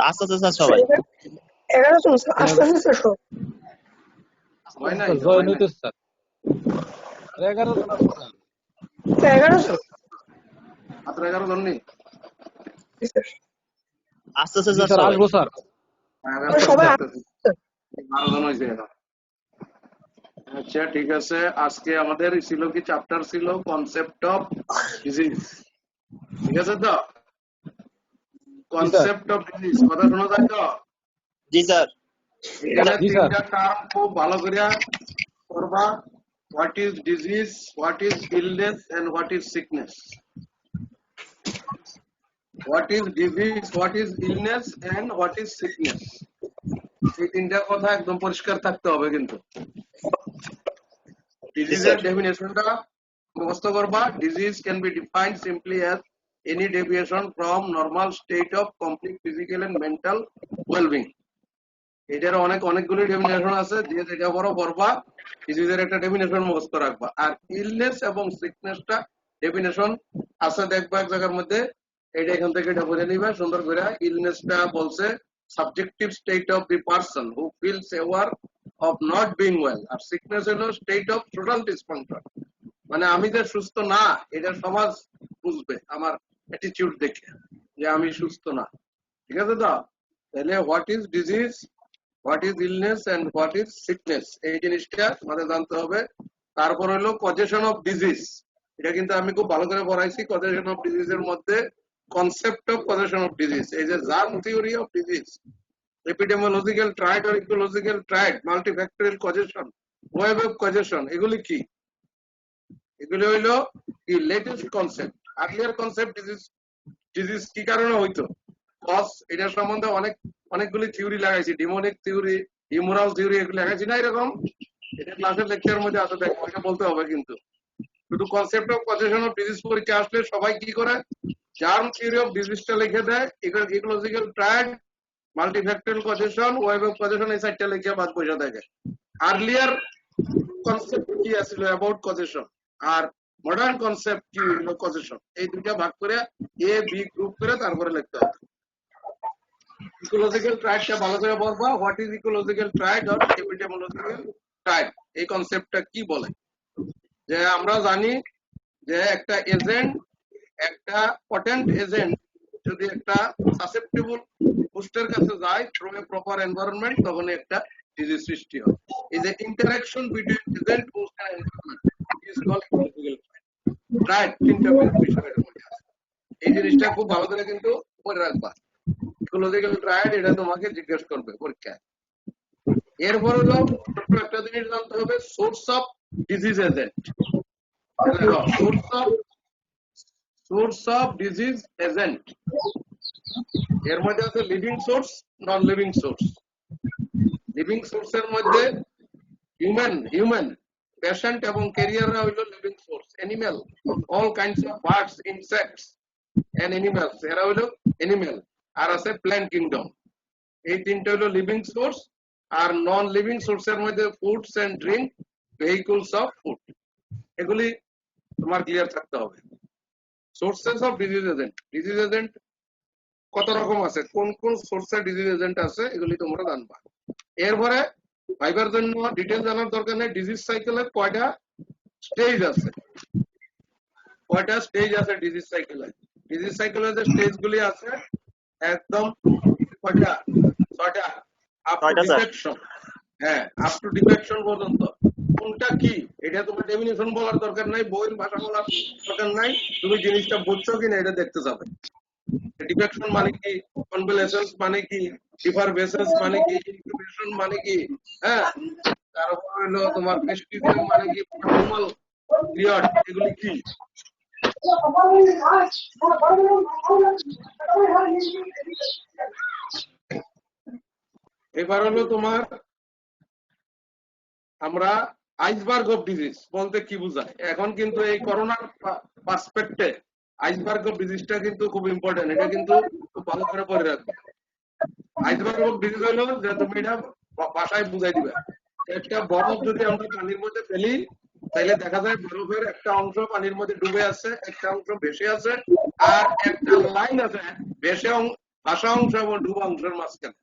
আস্তে আস্তে স্যার সবাই 11 জন স্যার, আস্তে আস্তে স্যার সব। হয় নাই জয়েন হইতে স্যার 11 জন আছে স্যার। স্যার 11 জন। মাত্র 11 জন নেই। জি স্যার। আস্তে আস্তে জি স্যার স্যার সবাই আসবো স্যার। 11 জন সবাই থাকতেছে। 12 জন হয়েছে এখন। আচ্ছা ঠিক আছে, আজকে আমাদের ছিল কি চ্যাপ্টার ছিল কনসেপ্ট অফ ডিজিজ, ঠিক আছে তো? কনসেপ্ট অফ ডিজিজ কথা শোনা যায় তো? জি স্যার এখানে জি স্যার। তিনটা টার্ম খুব ভালো করে করবা। What is disease, what is illness and what is sickness. What is disease, what is illness and what is sickness, এই তিনটা কথা একদম পরিষ্কার থাকতে হবে কিন্তু। ডিজিজের ডেফিনেশনটা মুখস্থ করবা। Disease can be defined simply as any deviation from normal state of complete physical and mental wellbeing. এটার অনেকগুলো ডেফিনেশন আছে, যে যেটা বড় পড়বা ডিজিজের একটা ডেফিনেশন মুখস্থ রাখবা। আর ইলনেস এবং সিকনেসটা ডেফিনেশন আছে দেখবা এক জায়গার মধ্যে, এটা এখান থেকে এটা বুঝে নিবা সুন্দর করে। ইলনেসটা বলছে subjective state of the person who feels aware of not being well, আর সিকনেস হলো স্টেট অফ টোটাল ডিসফাংশন, মানে আমি যে সুস্থ না এটা সমাজ বুঝবে আমার অ্যাটিটিউড দেখে যে আমি সুস্থ না, ঠিক আছে তো? তাহলে what is disease, what is illness and what is sickness, এই জিনিসটা আমাদের জানতে হবে। তারপর হলো কজেশন অফ ডিজিজ, এটা কিন্তু আমি খুব ভালো করে পড়াইছি। কজেশন অফ ডিজিজের মধ্যে concept of causation of disease, এই যে germ theory of disease, epidemiological triad আর ecological triad, multifactorial causation, web of causation, এগুলি কি? এগুলি হইলো কি latest concept. Earlier concept disease কি কারণে হইতো, কজ, এটার সম্বন্ধে অনেকগুলি থিওরি লাগাইছি, ডিমোনিক থিওরি, হিউমারাল থিওরি, এগুলো লাগাইছি না এরকম। এটা ক্লাসের লেকচারের মধ্যে আছে, দেখো এটা বলতে হবে কিন্তু। শুধু concept of causation of disease পরীক্ষা আসলে সবাই কি করে জার্ম থিওরি অফ ডিজিজটা লিখে দেয়, ecological triad, multifactorial causation, web of causation, এই চারটা লিখে বাদ পয়সা থাকে। আর্লিয়ার কনসেপ্ট কি আছিল অ্যাবাউট কজেশন, আর মডার্ন কনসেপ্ট কি হলো কজেশন, এই দুইটা ভাগ করে এ বি গ্রুপ করে তারপরে লিখতে হবে। ইকোলজিক্যাল ট্রায়াডটা ভালো করে বলবা, what is ecological triad or epidemiological triad, এই কনসেপ্টটা কি বলে। যে আমরা জানি যে একটা এজেন্ট, একটা পটেন্ট এজেন্ট যদি একটা সাসেপ্টেবল হোস্টের কাছে যায় থ্রু এ প্রপার এনভায়রনমেন্ট, তখন একটা ডিজিজ সৃষ্টি হয়। এই যে interaction between agent, host and environment is called ecological triad. তিনটা বিষয় এর মধ্যে আছে, এই জিনিসটা খুব ভালো করে কিন্তু মনে রাখবা। ইকোলজিক্যাল ট্রায়াড এটা তোমাকে জিজ্ঞেস করবে পরীক্ষায়। এরপর হলো ছোট্ট একটা জিনিস জানতে হবে, source of disease agent. Source of disease agent, এর মধ্যে আছে living source, non living source. Living সোর্সের মধ্যে হিউম্যান পেশেন্ট এবং ক্যারিয়াররা হইল living source. Animal, all kinds of birds, insects and animals, এরা হইল অ্যানিমেল। আর আছে প্ল্যান্ট কিংডম, এই তিনটা হইল লিভিং সোর্স। আর নন লিভিং সোর্সের মধ্যে foods and drink, vehicles of food, এগুলি তোমার ক্লিয়ার থাকতে হবে। Sources of disease agent, disease agent কত রকম আছে, কোন কোন সোর্সের ডিজিজ এজেন্ট আছে, এগুলি তোমরা জানবা। এরপরে ভাইবার জন্য ডিটেইল জানার দরকার নেই, ডিজিজ সাইকেলের কয়টা স্টেজ আছে, কয়টা স্টেজ আছে ডিজিজ সাইকেলে। ডিজিজ সাইকেলের যে স্টেজগুলি আছে একদম কয়টা, ছয়টা, আপ টু ডিফেকশন। হ্যাঁ, আপ টু ডিফেকশন পর্যন্ত। কোনটা কি এটা তোমার ডেফিনিশন বলার দরকার নাই, বইয়ের ভাষা বলার দরকার নাই, তুমি জিনিসটা বুঝছো কিনা এটা দেখতে যাবে। ডিফেকশন মানে কি, কনভ্যালেসেন্স মানে কি, ডিফারভেসেন্স মানে কি, ইনকিউবেশন মানে কি, হ্যাঁ, তারপর হলো তোমার পেস্টিজিয়াম মানে কি, নরমাল পিরিয়ড, এগুলি কি। এবার হলো তোমার আমরা আইসবার্গ অফ ডিজিজ বলতে কি বোঝায়। এখন কিন্তু এই করোনার পার্সপেক্টে আইসবার্গ অফ ডিজিজটা কিন্তু খুব ইম্পর্টেন্ট, এটা কিন্তু খুব ভালো করে পড়ে রাখবে। আইসবার্গ অফ ডিজিজ হলো যে তুমি এটা ভাষায় বুঝাই দিবে। একটা বরফ যদি আমরা পানির মধ্যে ফেলি, তাহলে দেখা যায় বরফের একটা অংশ পানির মধ্যে ডুবে আছে, একটা অংশ ভেসে আছে, আর একটা লাইন আছে ভেসে ভাসা অংশ এবং ডুবা অংশের মাঝখানে।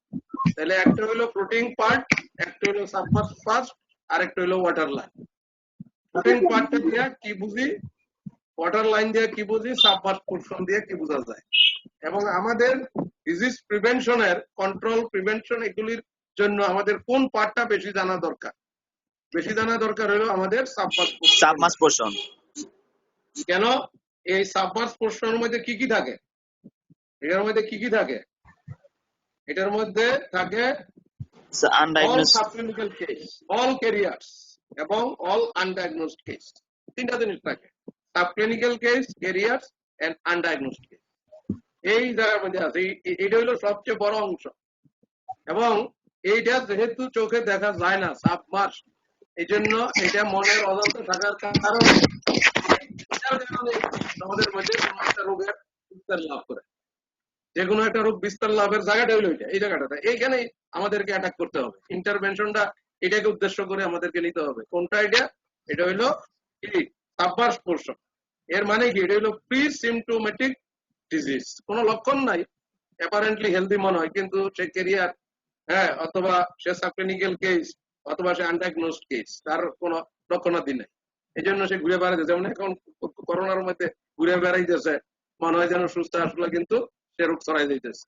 তাহলে একটা হলো ফ্লোটিং পার্ট, একটা হলো সাবমার্স ফার্স্ট, আর একটা হলো ওয়াটার লাইন। ফ্লোটিং পার্টটা দিয়ে কি বুঝি, ওয়াটার লাইন দিয়ে কি বুঝি, সাবমার্স পোর্শন দিয়ে কি বোঝা যায়। এবং আমাদের ডিজিজ প্রিভেনশনের, কন্ট্রোল, প্রিভেনশন এগুলির জন্য আমাদের কোন পার্টটা বেশি জানা দরকার? বেশি জানা দরকার হলো আমাদের সাবমার্স পোর্শন। কেন? এই সাবমার্স পোর্শনের মধ্যে কি কি থাকে? এটার মধ্যে কি কি থাকে? এটার মধ্যে থাকে all undiagnosed subclinical case, all carriers এবং all undiagnosed case। তিনটা জিনিস থাকে, subclinical case, carriers and undiagnosed case. এই জায়গার মধ্যে আছে, এটা হলো সবচেয়ে বড় অংশ। এবং এইটা যেহেতু চোখে দেখা যায় না, সাবমার্স, এই জন্য এটা মনের অজান্তে থাকার কারণে আমাদের মধ্যে কোনো একটা রোগের বিস্তার লাভ করে। যে কোনো একটা রোগ বিস্তার লাভের জায়গাটা হলো এটা, এই জায়গাটা, এইখানেই আমাদেরকে অ্যাটাক করতে হবে। ইন্টারভেনশনটা এটাকে উদ্দেশ্য করে আমাদেরকে নিতে হবে। কোনটা এটা? এটা হইলো সাবমার্স পোর্শন। এর মানে কি? এটা হলো প্রি সিমটোমেটিক ডিজিজ, কোনো লক্ষণ নাই, অ্যাপারেন্টলি হেলদি মনে হয়, কিন্তু সে ক্যারিয়ার, হ্যাঁ, অথবা সে সাবক্লিনিক্যাল কেস, অথবা সে আনডায়াগনোসড কেস, তার কোনো লক্ষণাদি নেই। এই জন্য সে ঘুরে বেড়াইতেছে, যেমন এখন করোনার মধ্যে ঘুরে বেড়াইতেছে, মনে হয় যেন সুস্থ আসলে, কিন্তু সে রোগ ছড়াই দিতেছে।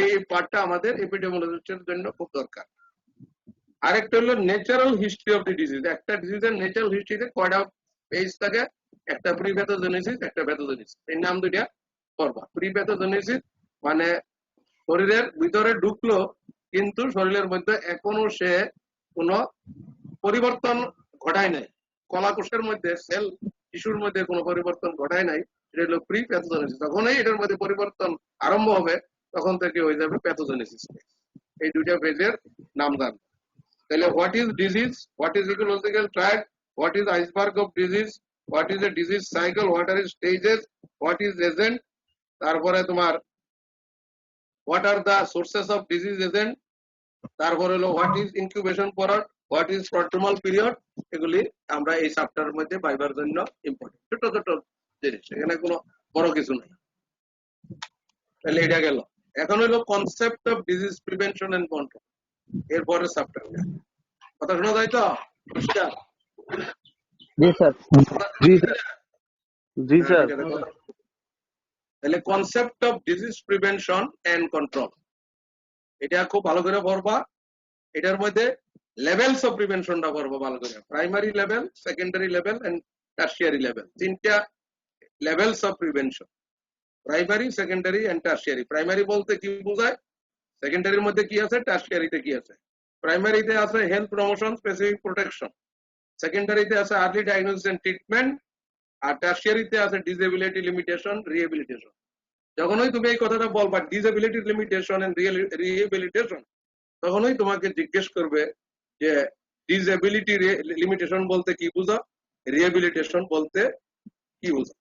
এই পার্টটা আমাদের এপিডেমিওলজিস্টের জন্য খুব দরকার। আরেকটা হলো natural history of the disease. একটা ডিজিজের ন্যাচারাল হিস্ট্রিতে কয়টা পেজ থাকে? একটা প্রি প্যাথোজেনেসিস, একটা প্যাথোজেনেসিস। এই নাম দুইটা করবা। প্রি প্যাথোজেনেসিস মানে শরীরের ভিতরে ঢুকলো, কিন্তু শরীরের মধ্যে এখনো সে কোনো পরিবর্তন ঘটায় নাই, কলাকোষের মধ্যে, সেল টিস্যুর মধ্যে কোনো পরিবর্তন ঘটায় নাই, এটা হলো প্রি প্যাথোজেনেসিস। যখনই এটার মধ্যে পরিবর্তন আরম্ভ হবে, তখন থেকে হয়ে যাবে প্যাথোজেনেসিস। এই দুইটা ফেজের নাম জান। তাহলে what is disease, what is ecological track, what is iceberg of disease, what is a disease cycle, what are stages, what is agent, তারপরে তোমার what are the sources of disease agent, তারপরে হলো what is incubation period, what is prodromal period. এগুলি আমরা এই চ্যাপ্টারের মধ্যে পাইবার জন্য ইম্পর্টেন্ট, ছোট ছোট জিনিস, এখানে কোনো বড় কিছু নাই। তাহলে এটা গেল। এখন হলো concept of disease prevention and control, এরপরে চ্যাপ্টার। কথা শোনা যায় তো? জি স্যার। জি স্যার। জি স্যার। তাহলে concept of disease prevention and control, এটা খুব ভালো করে পড়বা। এটার মধ্যে লেভেলস অফ প্রিভেনশনটা পড়বা ভালো করে। Primary level, secondary level and tertiary level, তিনটা levels of prevention. Primary, secondary and tertiary. Primary বলতে কি বোঝায়, সেকেন্ডারির মধ্যে কি আছে, টারশিয়ারিতে কি আছে। প্রাইমারিতে আছে হেলথ প্রমোশন, স্পেসিফিক প্রোটেকশন। সেকেন্ডারিতে আছে আর্লি ডায়াগনোসিস এন্ড ট্রিটমেন্ট। আর টারশিয়ারিতে আছে ডিসএবিলিটি লিমিটেশন, রিহেবিলিটেশন। যখনই তুমি এই কথাটা বলবা, ডিসএবিলিটি লিমিটেশন এন্ড রিহেবিলিটেশন, তখনই তোমাকে জিজ্ঞেস করবে যে ডিসএবিলিটি লিমিটেশন বলতে কি বুঝো, রিহেবিলিটেশন বলতে কি বুঝো।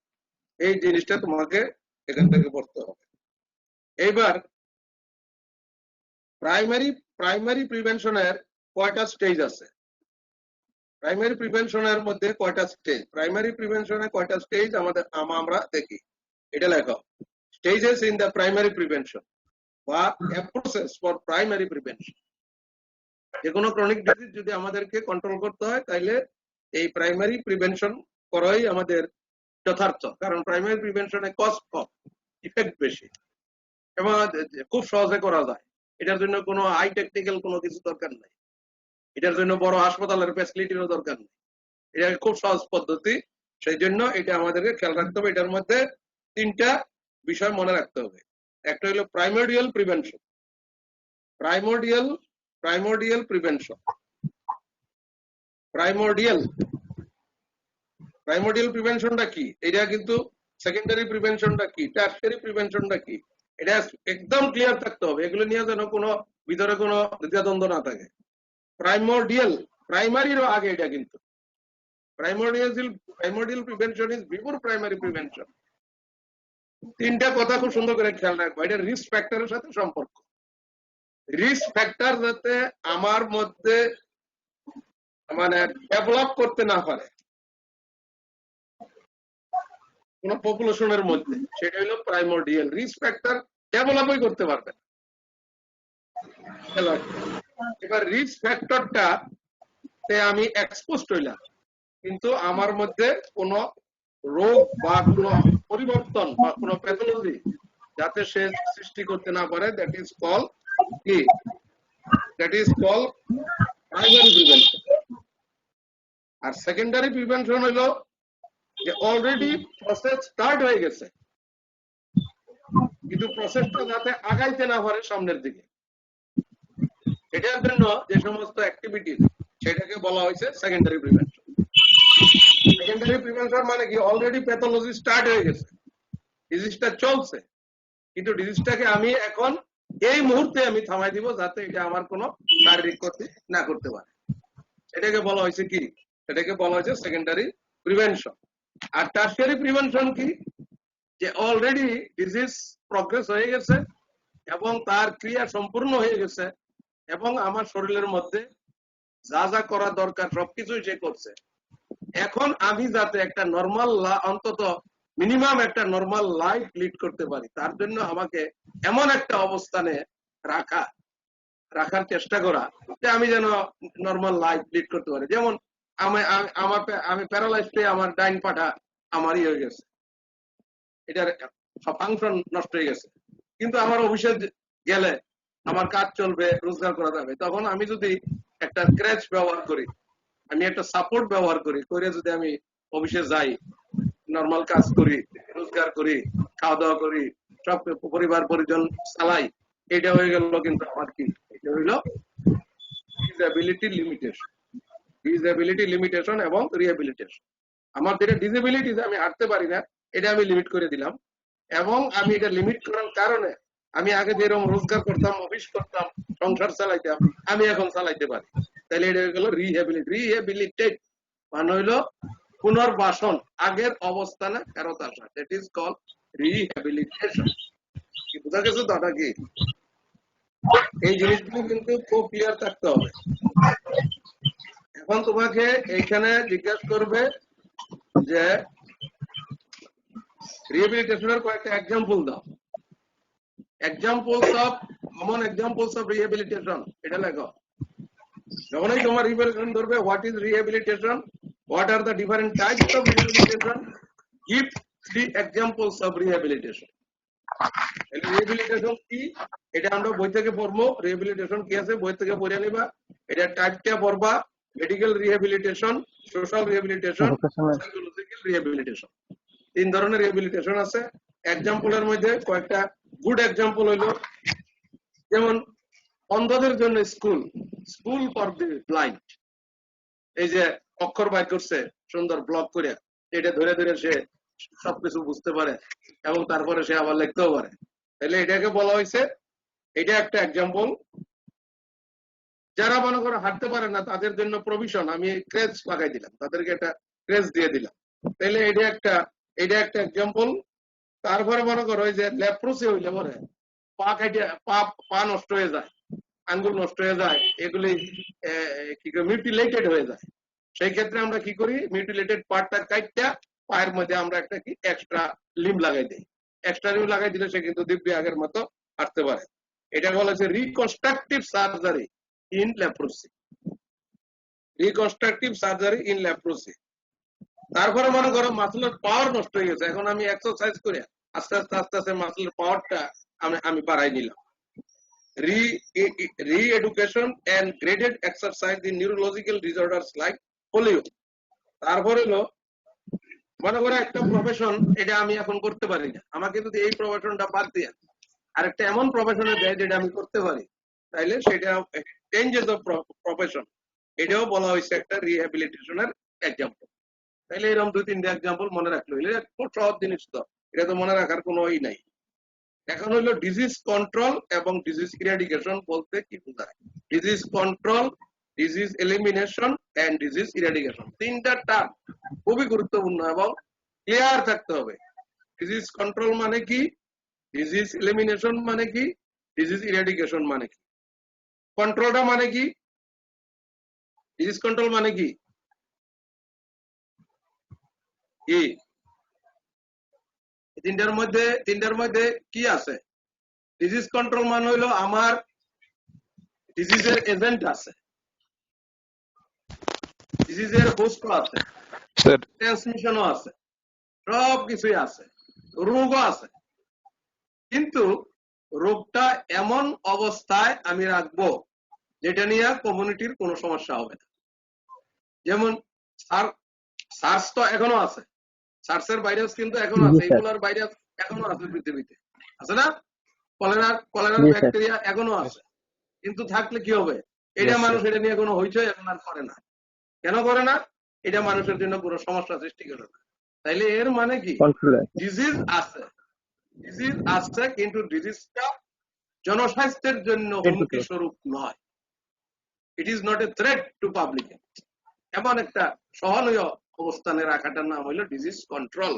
এই জিনিসটা তোমাকে এখান থেকে পড়তে হবে। এইবার প্রাইমারি প্রিভেনশনের কয়টা স্টেজ আছে? প্রাইমারি প্রিভেনশনের মধ্যে কয়টা স্টেজ? প্রাইমারি প্রিভেনশনের কয়টা স্টেজ আমাদের আমরা দেখি, এটা লেখো। Stages in the primary prevention বা অ্যাপ্রোচেস ফর প্রাইমারি প্রিভেনশন। যে কোনো ক্রনিক ডিজিজ যদি আমাদেরকে কন্ট্রোল করতে হয়, তাইলে এই প্রাইমারি প্রিভেনশন করাই আমাদের যথার্থ। কারণ প্রাইমারি প্রিভেনশনে কস্ট কম, ইফেক্ট বেশি, এবং খুব সহজে করা যায়। এটার জন্য কোনো হাই টেকনিক্যাল কোনো কিছু দরকার নাই, এটার জন্য বড় হাসপাতালের ফ্যাসিলিটিরও দরকার নেই। এটা খুব সহজ পদ্ধতি। সেই জন্য এটা আমাদেরকে খেয়াল রাখতে হবে। এটার মধ্যে তিনটা বিষয় মনে রাখতে হবে। একটা হলো primordial prevention. Primordial prevention, primordial প্রিভেনশনটা কি? এটা কিন্তু সেকেন্ডারি প্রিভেনশনটা কি, টারশিয়ারি প্রিভেনশনটা কি, এটা একদম ক্লিয়ার থাকতে হবে। এগুলো নিয়ে যেন কোনো ভিতরে কোনো দ্বিধাদ্বন্দ্ব না থাকে। প্রাইমারিরও আগে এটা, কিন্তু primordial prevention is before primary prevention. তিনটা কথা খুব সুন্দর করে খেয়াল রাখবো। এটা রিস্ক ফ্যাক্টরের সাথে সম্পর্ক। রিস্ক ফ্যাক্টর যাতে আমার মধ্যে মানে ডেভেলপ করতে না পারে কোন পপুলেশনের মধ্যে, সেটা হলো প্রাইমোডিয়াল। রিস্ক ফ্যাক্টর ডেভেলপই করতে পারবে না। এবার রিস্ক ফ্যাক্টরটা তে আমি এক্সপোজড হইলাম, কিন্তু আমার মধ্যে কোনো রোগ বা কোনো পরিবর্তন বা কোনো প্যাথোলজি যাতে সে সৃষ্টি করতে না পারে, দ্যাট ইজ কল কি, that is call primary prevention. আর সেকেন্ডারি প্রিভেনশন হইলো যে অলরেডি প্রসেস স্টার্ট হয়ে গেছে, কিন্তু প্রসেসটা যাতে আগাইতে না পারে সামনের দিকে, এটার জন্য যে সমস্ত অ্যাক্টিভিটি সেটাকে বলা হয়েছে সেকেন্ডারি প্রিভেনশন। সেকেন্ডারি প্রিভেনশন মানে কি, অলরেডি প্যাথোলজি স্টার্ট হয়ে গেছে, ডিজিজটা চলছে, কিন্তু ডিজিজটাকে আমি এখন এই মুহূর্তে আমি থামাই দিব যাতে এটা আমার কোনো শারীরিক ক্ষতি না করতে পারে, এটাকে বলা হয়েছে কি, এটাকে বলা হয়েছে সেকেন্ডারি প্রিভেনশন। আর টারশিয়ারি প্রিভেনশন কি, যে অলরেডি ডিজিজ প্রগ্রেস হয়ে গেছে এবং তার ক্রিয়া সম্পূর্ণ হয়ে গেছে এবং আমার শরীরের মধ্যে যা যা করা দরকার সবকিছুই সে করছে, এখন আমি যাতে একটা নর্মাল, অন্তত মিনিমাম একটা নর্মাল লাইফ লিড করতে পারি, তার জন্য আমাকে এমন একটা অবস্থানে রাখার চেষ্টা করা যে আমি যেন নর্মাল লাইফ লিড করতে পারি। যেমন আমি প্যারালাইজ পেয়ে আমার ডাইন পাটা আমার হয়ে গেছে, এটার ফাংশন নষ্ট হয়ে গেছে, কিন্তু আমার অফিসে গেলে আমার কাজ চলবে, রোজগার করা যাবে, তখন আমি যদি একটা ক্র্যাচ ব্যবহার করি, আমি একটা সাপোর্ট ব্যবহার করি, করে যদি আমি অফিসে যাই, নর্মাল কাজ করি, রোজগার করি, খাওয়া দাওয়া করি, সব পরিবার পরিজন চালাই, এটা হয়ে গেল কিন্তু আমার কি, এটা হইল ডিসএবিলিটি লিমিটেশন। ডিসএবিলিটি লিমিটেশন এবং রিহ্যাবিলিটেশন। আমার যেটা ডিসএবিলিটি, আমি হাঁটতে পারি না, এটা আমি লিমিট করে দিলাম, এবং আমি এটা লিমিট করার কারণে আমি আগে যেরকম রোজগার করতাম, অফিস করতাম, সংসার চালাইতাম, আমি এখন চালাইতে পারি, তাহলে এটা হয়ে গেল রিহ্যাবিলিটি। রিহ্যাবিলিটেট মানে হইলো পুনর্বাসন, আগের অবস্থানে ফেরত আসা, দ্যাট ইজ কল রিহ্যাবিলিটেশন। কি বোঝা গেছে তো নাকি? এই জিনিসগুলো কিন্তু খুব ক্লিয়ার থাকতে হবে। এখন তোমাকে এইখানে জিজ্ঞাসা করবে যে রিহ্যাবিলিটেশনের কয়েকটা এক্সাম্পল দাও, examples of common examples of rehabilitation, এটা লেখো। যখনই তোমার রিহ্যাবিলিটেশন ধরবে, what is rehabilitation, what are the different types of rehabilitation, give 3 examples of rehabilitation. Rehabilitation কি, এটা আমরা বই থেকে পড়বো, রিহ্যাবিলিটেশন কি আছে বই থেকে পড়ে নিবা, এটা টাইপটা পড়বা, medical rehabilitation, social rehabilitation, psychological rehabilitation. 3 ধরনের রিহ্যাবিলিটেশন আছে। এক্সাম্পলের মধ্যে কয়েকটা গুড এক্সাম্পল হইলো, যেমন অন্ধদের জন্য school, school for the blind, এই যে অক্ষর বাইর করছে সুন্দর ব্লক করে, এটা ধরে ধরে সে সবকিছু বুঝতে পারে এবং তারপরে সে আবার লিখতেও পারে, তাহলে এটাকে বলা হয়েছে, এটা একটা এক্সাম্পল। যারা মনে করো হাঁটতে পারে না, তাদের জন্য প্রভিশন, আমি ক্রেজ লাগাই দিলাম, তাদেরকে একটা ক্রেজ দিয়ে দিলাম, তাহলে এটা একটা এক্সাম্পল। তারপরে মনে করো ওই যে লেপ্রোসি হইলে পরে পা নষ্ট হয়ে যায়, আঙ্গুল নষ্ট হয়ে যায়, এগুলি কি করে মিউটিলেটেড হয়ে যায়, সেই ক্ষেত্রে আমরা কি করি, মিউটিলেটেড পার্টটা কাটটা পায়ের মধ্যে আমরা একটা কি এক্সট্রা লিম লাগাই দিই, এক্সট্রা লিম লাগাই দিলে সে কিন্তু দিব্যি আগের মতো হাঁটতে পারে। এটা বলা হচ্ছে reconstructive surgery in leprosy, reconstructive surgery in leprosy. তারপরে মনে করো মাসলের পাওয়ার নষ্ট হয়ে গেছে, এখন আমি এক্সারসাইজ করে আস্তে আস্তে আস্তে আস্তে মাসলের পাওয়ারটা আমি বাড়াই নিলাম, re-education and graded exercise in neurological disorders like polio. তারপরে হলো মনে করো একটা প্রফেশন, এটা আমি এখন করতে পারি না, আমাকে যদি এই প্রফেশনটা বাদ দিয়ে আরেকটা এমন প্রফেশনে দেয় যেটা আমি করতে পারি, তাইলে সেটা চেঞ্জেস অফ প্রফেশন, এটাও বলা হয়েছে একটা রিহ্যাবিলিটেশনের এক্সাম্পল। তাইলে এরকম 2-3টা এক্সাম্পল মনে রাখলো, এটা খুব সহজ জিনিস, তো এটা তো মনে রাখার কোনো ই নাই। এখন হলো ডিজিজ কন্ট্রোল এবং ডিজিজ ইরাডিকেশন বলতে কি বোঝায়। Disease control, disease elimination and disease eradication, 3টা টার্ম খুবই গুরুত্বপূর্ণ এবং ক্লিয়ার থাকতে হবে। ডিজিজ কন্ট্রোল মানে কি, ডিজিজ এলিমিনেশন মানে কি, ডিজিজ ইরাডিকেশন মানে কি। কন্ট্রোলটা মানে কি, ডিজিজ কন্ট্রোল মানে কি, কি তিনটার মধ্যে কি আছে, ডিজিজ কন্ট্রোল মানে হইলো আমার ডিজিজের এজেন্ট আছে, ডিজিজের হোস্ট আছে, স্যার ট্রান্সমিশনও আছে, সব কিছুই আছে, রোগও আছে, কিন্তু রোগটা এমন অবস্থায় আমি রাখবো যেটা নিয়ে কমিউনিটির কোনো সমস্যা হবে না। যেমন সার্স তো এখনো আছে, সার্সের ভাইরাস কিন্তু এখনো আছে, ইবোলার ভাইরাস এখনো আছে পৃথিবীতে, আছে না? কলেরার ব্যাকটেরিয়া এখনো আছে, কিন্তু থাকলে কি হবে? এটা মানুষ এটা নিয়ে কোনো হইচই এখন আর করে না। কেন করে না? এটা মানুষের জন্য কোনো সমস্যা সৃষ্টি করে না। তাইলে এর মানে কি? ডিজিজ আছে, ডিজিজ আছে, কিন্তু ডিজিজটা জনস্বাস্থ্যের জন্য হুমকি স্বরূপ নয়। It is not a threat to public health. এমন একটা সহনীয় অবস্থানে রাখাটার নাম হলো ডিজিজ কন্ট্রোল।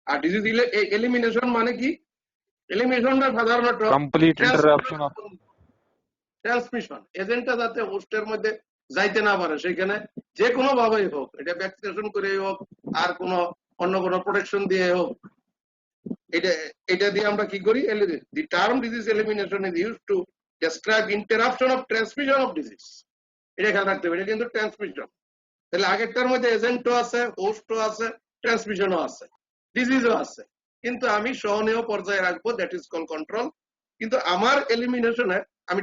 আর ডিজিজ এলিমিনেশন মানে কি? এলিমিনেশনটা সাধারণত কমপ্লিট ইন্টারাপশন অফ ট্রান্সমিশন, এজেন্টটা যাতে হোস্টের মধ্যে যাইতে না পারে সেখানে যে কোনো ভাবেই হোক, এটা ভ্যাকসিনেশন করে হোক আর কোনো অন্য কোনো প্রোটেকশন দিয়ে হোক, এটা দিয়ে আমরা কি করি? The term disease elimination is used to describe interruption of transmission of disease. এটা খেয়াল রাখতে হবে, এটা কিন্তু ট্রান্সমিশন। তাহলে আগেরটার মধ্যে এজেন্টও আছে, হোস্টও আছে, ট্রান্সমিশনও আছে, ডিজিজও আছে, কিন্তু আমি সহনীয় পর্যায়ে রাখবো, দ্যাট ইজ কল কন্ট্রোল। কিন্তু আমার এলিমিনেশনে আমি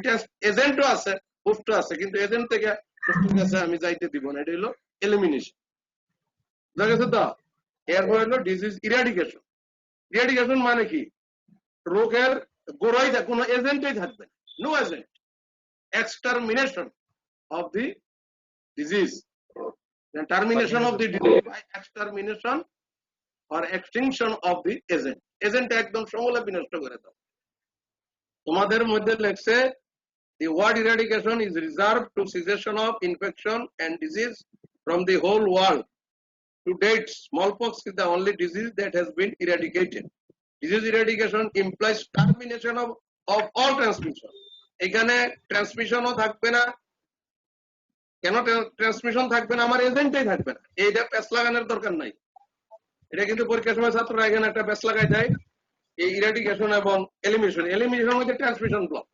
এজেন্টও আছে, হোস্টও আছে, কিন্তু এজেন্ট থেকে হোস্টের কাছে আমি যাইতে দিব না, এটা হলো এলিমিনেশন। বুঝা গেছে তো? এরপর হলো ডিজিজ ইরাডিকেশন। ইরাডিকেশন মানে কি? রোগের গোড়ায় কোনো এজেন্টই থাকবে না, no agent, extermination of the disease, the termination of the disease by extermination or extinction of the agent. Agent একদম সমূলে বিনষ্ট করে দাও। তোমাদের মধ্যে লেখছে the word eradication is reserved to cessation of infection and disease from the whole world. To date, smallpox is the only disease that has been eradicated. Disease eradication implies termination of all transmission. এখানে ট্রান্সমিশনও থাকবে না। কেন transmission থাকবে না? আমার এজেন্টই থাকবে না। এইটা প্যাচ লাগানোর দরকার নাই। এটা কিন্তু পরীক্ষার সময় ছাত্ররা এখানে একটা প্যাচ লাগাই দেয়, এই ইরাডিকেশন এবং এলিমিনেশন। এলিমিনেশনের মধ্যে ট্রান্সমিশন ব্লক,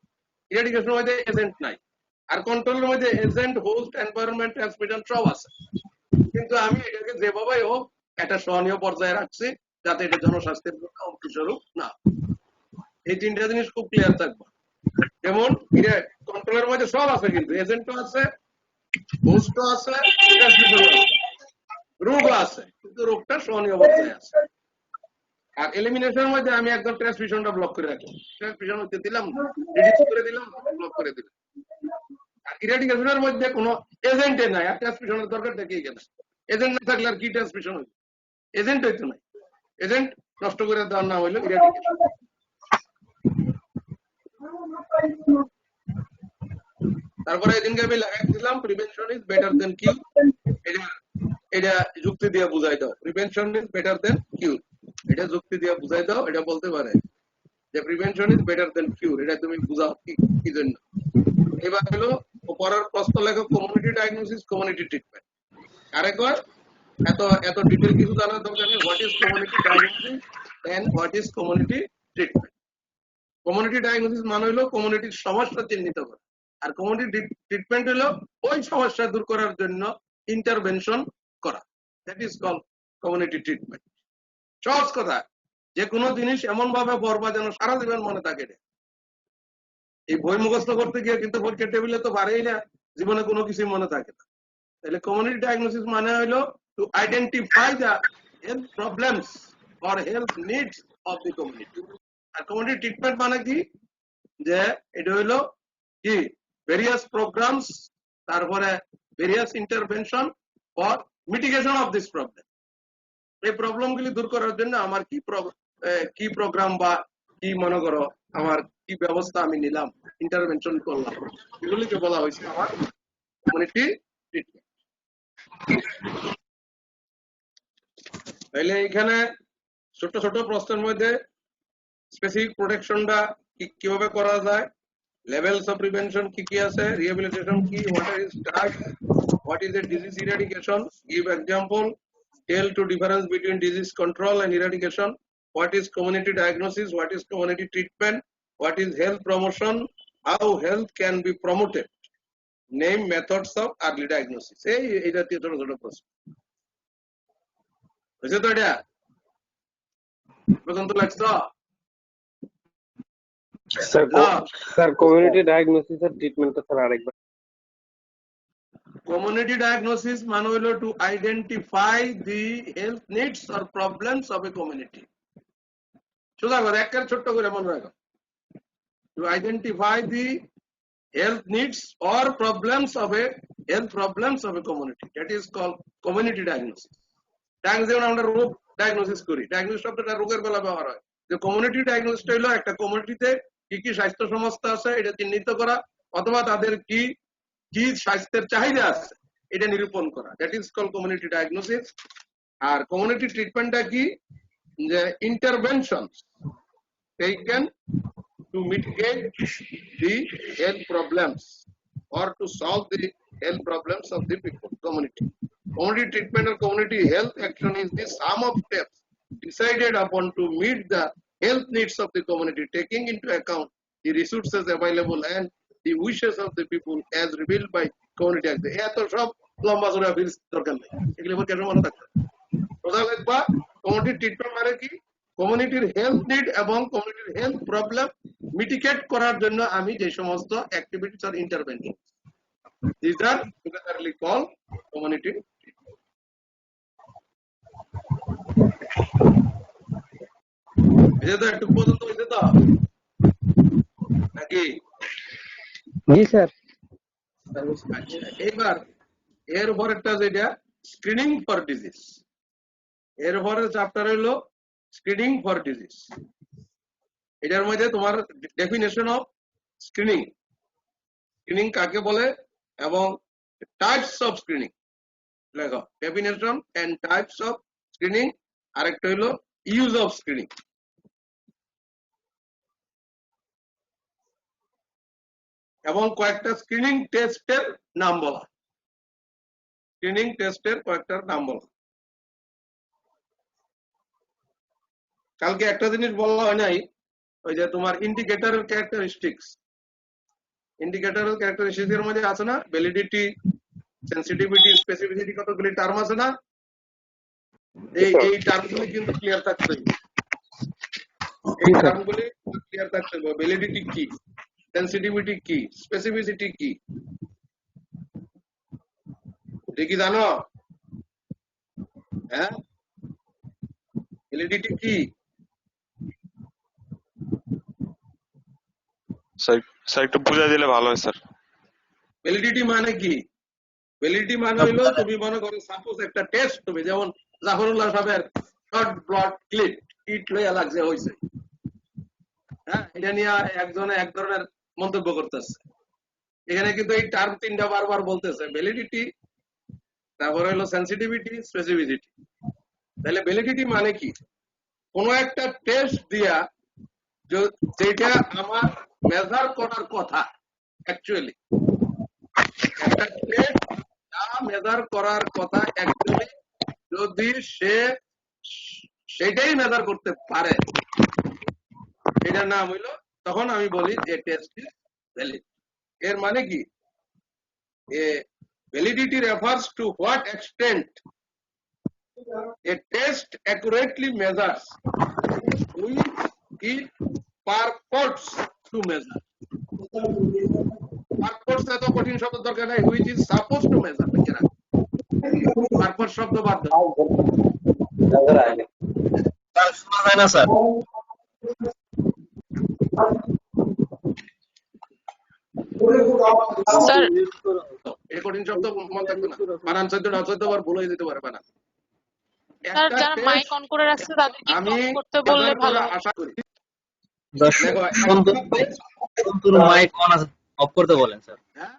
ইরাডিকেশনের মধ্যে এজেন্ট নাই। আর কন্ট্রোলের মধ্যে এজেন্ট, হোস্ট, এনভায়রনমেন্ট, ট্রান্সমিশন সব আছে, কিন্তু আমি এটাকে যেভাবেই হোক একটা সহনীয় পর্যায়ে রাখছি যাতে এটা জনস্বাস্থ্যের জন্য হুমকি স্বরূপ না। এই তিনটা জিনিস খুব ক্লিয়ার থাকবে। যেমন কন্ট্রোলের মধ্যে সব আছে, কিন্তু এজেন্টও আছে, হোস্টও আছে, ট্রান্সমিশনও আছে, রোগও আছে, কিন্তু রোগটা সহনীয় অবস্থায় আছে। আর এলিমিনেশনের মধ্যে আমি একদম ট্রান্সমিশনটা ব্লক করে রাখলাম, ট্রান্সমিশন হতে দিলাম, রিডিউস করে দিলাম, ব্লক করে দিলাম। আর ইরাডিকেশনের মধ্যে কোনো এজেন্টে নাই, আর ট্রান্সমিশনের দরকারটা কি? এখানে এজেন্ট না থাকলে আর কি ট্রান্সমিশন হইবে? এজেন্ট হইতো নাই, এজেন্ট নষ্ট করে দেওয়ার নাম হইলো ইরাডিকেশন। তারপরে এদিনকে আমি লাগাই দিলাম প্রিভেনশন ইজ বেটার দেন কিউর। এটা যুক্তি দিয়ে বুঝাই দাও, প্রিভেনশন ইজ বেটার দেন কিউর, এটা যুক্তি দিয়ে বুঝাই দাও। এটা বলতে পারে যে প্রিভেনশন ইজ বেটার দেন কিউর, এটা তুমি বুঝাও কি জন্য। এবার হলো পরের প্রশ্ন লেখো, কমিউনিটি ডায়াগনোসিস, কমিউনিটি ট্রিটমেন্ট। আরেকবার এত ডিটেইল কিছু জানার দরকার নেই। What is community diagnosis and what is community treatment. Community diagnosis মানে হলো কমিউনিটির সমস্যা চিহ্নিত করা, আর কমিউনিটি ট্রিটমেন্ট হলো ওই সমস্যা দূর করার জন্য ইন্টারভেনশন করা, that is call community treatment. সহজ কথা, যে কোনো জিনিস এমন ভাবে পড়বা যেন সারা জীবন মনে থাকে। এই বই মুখস্থ করতে গিয়ে কিন্তু পরীক্ষার টেবিলে তো পারেই না, জীবনে কোনো কিছু মনে থাকে না। তাহলে কমিউনিটি ডায়াগনোসিস মানে হলো to identify the health problems or health needs of the community. আর কমিউনিটি ট্রিটমেন্ট মানে কি? যে এটা হইলো কি ভেরিয়াস প্রোগ্রামস, তারপরে various intervention for mitigation of this problem. এই প্রবলেম গুলি দূর করার জন্য আমার কি প্রোগ্রাম বা কি মনে করো আমার কি ব্যবস্থা আমি নিলাম, ইন্টারভেনশন করলাম, এগুলিকে বলা হয়েছে আমার কমিউনিটি ট্রিটমেন্ট। তাইলে এখানে ছোট ছোট প্রশ্নের মধ্যে স্পেসিফিক প্রোটেকশনটা কিভাবে করা যায়, লেভেলস অফ প্রিভেনশন কি কি আছে, রিহ্যাবিলিটেশন কি, what is drug, what is a disease eradication, give example, tell to difference between disease control and eradication, what is community diagnosis, what is community treatment, what is health promotion, how health can be promoted, name methods of early diagnosis. এই জাতীয় ছোট ছোট প্রশ্ন বুঝছো তো? এটা পর্যন্ত লাগছো? Sir community diagnosis এর ট্রিটমেন্টটা স্যার আরেকবার। কমিউনিটি ডায়াগনোসিস মানে হলো to identify the health needs or problems of a community. সোজা করে একটা ছোট্ট করে মনে রাখো, to identify the health needs or problems of a community, that is called community diagnosis. Diagnosis আমরা রোগ ডায়াগনোসিস করি, ডায়াগনোসিস শব্দটা রোগের বেলা ব্যবহার হয়। যে কমিউনিটি ডায়াগনোসিসটা হলো একটা কমিউনিটিতে কি কি স্বাস্থ্য সমস্যা আছে এটা চিহ্নিত করা, অথবা তাদের কি কি স্বাস্থ্যের চাহিদা আছে এটা নিরূপণ করা, that is called community diagnosis. আর কমিউনিটি ট্রিটমেন্টটা কি? যে interventions taken to mitigate the health problems or to solve the health problems of the people community. Community treatment or community health action is the sum of steps decided upon to meet the health needs of the community, taking into account the resources available and the wishes of the people as revealed by community act. এত সব লম্বা চড়া feel দরকার নেই, এগুলো কেন মনে থাকবে? কথা লিখবা কমিউনিটি ট্রিটমেন্ট মানে কি? কমিউনিটির হেলথ নিড এবং কমিউনিটির হেলথ প্রবলেম মিটিগেট করার জন্য আমি যে সমস্ত অ্যাক্টিভিটিস আর intervention, this are togetherly call community. এটা তো একটু পর্যন্ত হইছে তো নাকি? জি স্যার। আচ্ছা, এবার এর পরেরটা যেটা স্ক্রিনিং ফর ডিজিজ, এর পরের চ্যাপ্টার হলো স্ক্রিনিং ফর ডিজিজ। এটার মধ্যে তোমার ডেফিনেশন অফ স্ক্রিনিং, স্ক্রিনিং কাকে বলে এবং টাইপস অফ স্ক্রিনিং লেখো, definition and types of screening. আরেকটা হলো ইউজ অফ স্ক্রিনিং। এবং কয়েকটা স্ক্রিনিং টেস্টের নাম বলা, স্ক্রিনিং টেস্টের কয়েকটার নাম বলা। কালকে একটা জিনিস বলা হয় নাই, ওই যে তোমার ইন্ডিকেটরের ক্যারেক্টারিস্টিক্স, ইন্ডিকেটরের ক্যারেক্টারিস্টিক্স এর মধ্যে আছে না ভ্যালিডিটি, সেনসিটিভিটি, স্পেসিফিসিটি, কতগুলি টার্ম আছে না? এই টার্মগুলি কিন্তু ক্লিয়ার থাকতে হবে, এই টার্মগুলি ক্লিয়ার থাকতে হবে। ভ্যালিডিটি কি, সেনসিটিভিটি কি, স্পেসিফিসিটি কি, কি জানো? হ্যাঁ, ভ্যালিডিটি কি? স্যার একটু বুঝাই দিলে ভালো হয় স্যার। ভ্যালিডিটি মানে কি? ভ্যালিডিটি মানে হলো তুমি মনে করো সাপোজ একটা টেস্ট, তুমি যেমন জাফরুল্লাহ সাহেবের শর্ট ব্লড ক্লিপ কিট লইয়া লাগছে হইছে, হ্যাঁ, এটা নিয়ে একজনে এক ধরনের মন্তব্য করতেছে। এখানে কিন্তু এই টার্ম তিনটা বারবার বলতেছে, ভ্যালিডিটি, তারপরে হলো সেনসিটিভিটি, স্পেসিফিসিটি। তাহলে ভ্যালিডিটি মানে কি? কোন একটা টেস্ট দিয়া যেটা আমার মেজার করার কথা, অ্যাকচুয়ালি একটা টেস্ট যা মেজার করার কথা অ্যাকচুয়ালি যদি সে সেটাই মেজার করতে পারে, এটার নাম হইলো, তখন আমি বলি যে টেস্ট ইজ ভ্যালিড। এর মানে কি? Validity refers to what extent a test accurately measures which it purports to measure. Purports এত কঠিন শব্দ দরকার নাই, which is supposed to measure লিখে রাখো। purport শব্দ বাদ দাও। স্যার শোনা যায় না স্যার। স্যার এই কঠিন শব্দ মনে থাকবে না, বানান 14 বার ভুল হয়ে যেতে পারে বানান। স্যার যারা মাইক অন করে রাখছে তাদেরকে আমি অফ করতে বললে ভালো হয়। আশা করি সন্তুর মাইক অন আছে, অফ করতে বলেন স্যার। হ্যাঁ,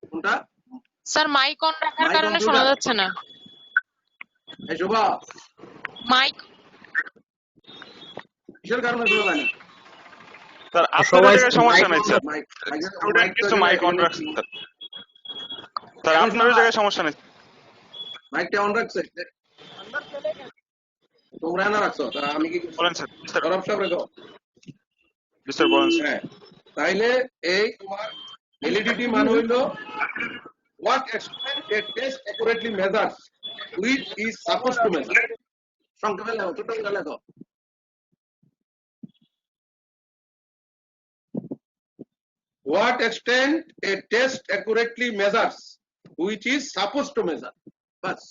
কোনটা? স্যার মাইক অন রাখার মাইক কারণে অন শোনা দুটা? যাচ্ছে না। এই শোভা, মাইক কিসের কারণে শোনা যায় না? স্যার আপনাদের জায়গায় সমস্যা নাই স্যার, মাইক স্টুডেন্ট কিছু মাইক অন রাখছে স্যার। স্যার আপনাদের জায়গায় সমস্যা নেই। মাইকটা অন রাখছে, তোমরা না রাখছো তা আমি কি বলেন স্যার। স্যার সরব সাহেব রেখো জি স্যার বলেন স্যার। হ্যাঁ তাইলে এই তোমার ভ্যালিডিটি মান হইলো what extent a test accurately measures which is supposed to measure সংক্ষেপে লেখো ছোট করে লেখো what extent a test accurately measures which is supposed to measure বাস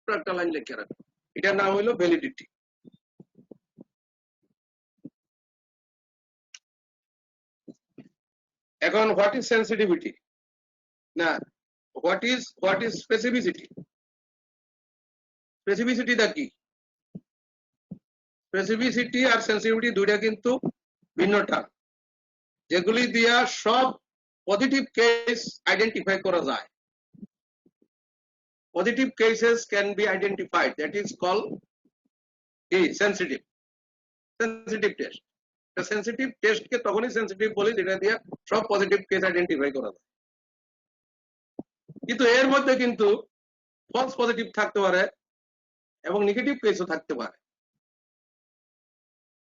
একটা লাইন লিখে রাখো এটার নাম হলো ভ্যালিডিটি এখন হোয়াট ইজ সেন্সিটিভিটি না হোয়াট ইজ স্পেসিফিসিটি স্পেসিফিসিটিটা কি স্পেসিফিসিটি আর সেন্সিটিভিটি দুইটা কিন্তু ভিন্ন টার্ম যেগুলি দিয়া সব পজিটিভ কেস আইডেন্টিফাই করা যায় positive cases can be identified that is call কি সেন্সিটিভ টেস্ট সেন্সিটিভ টেস্টকে তখনই সেন্সিটিভ বলি যেটা দিয়ে সব পজিটিভ কেস আইডেন্টিফাই করা যায় কিন্তু এর মধ্যে কিন্তু ফলস পজিটিভ থাকতে পারে এবং নেগেটিভ কেসও থাকতে পারে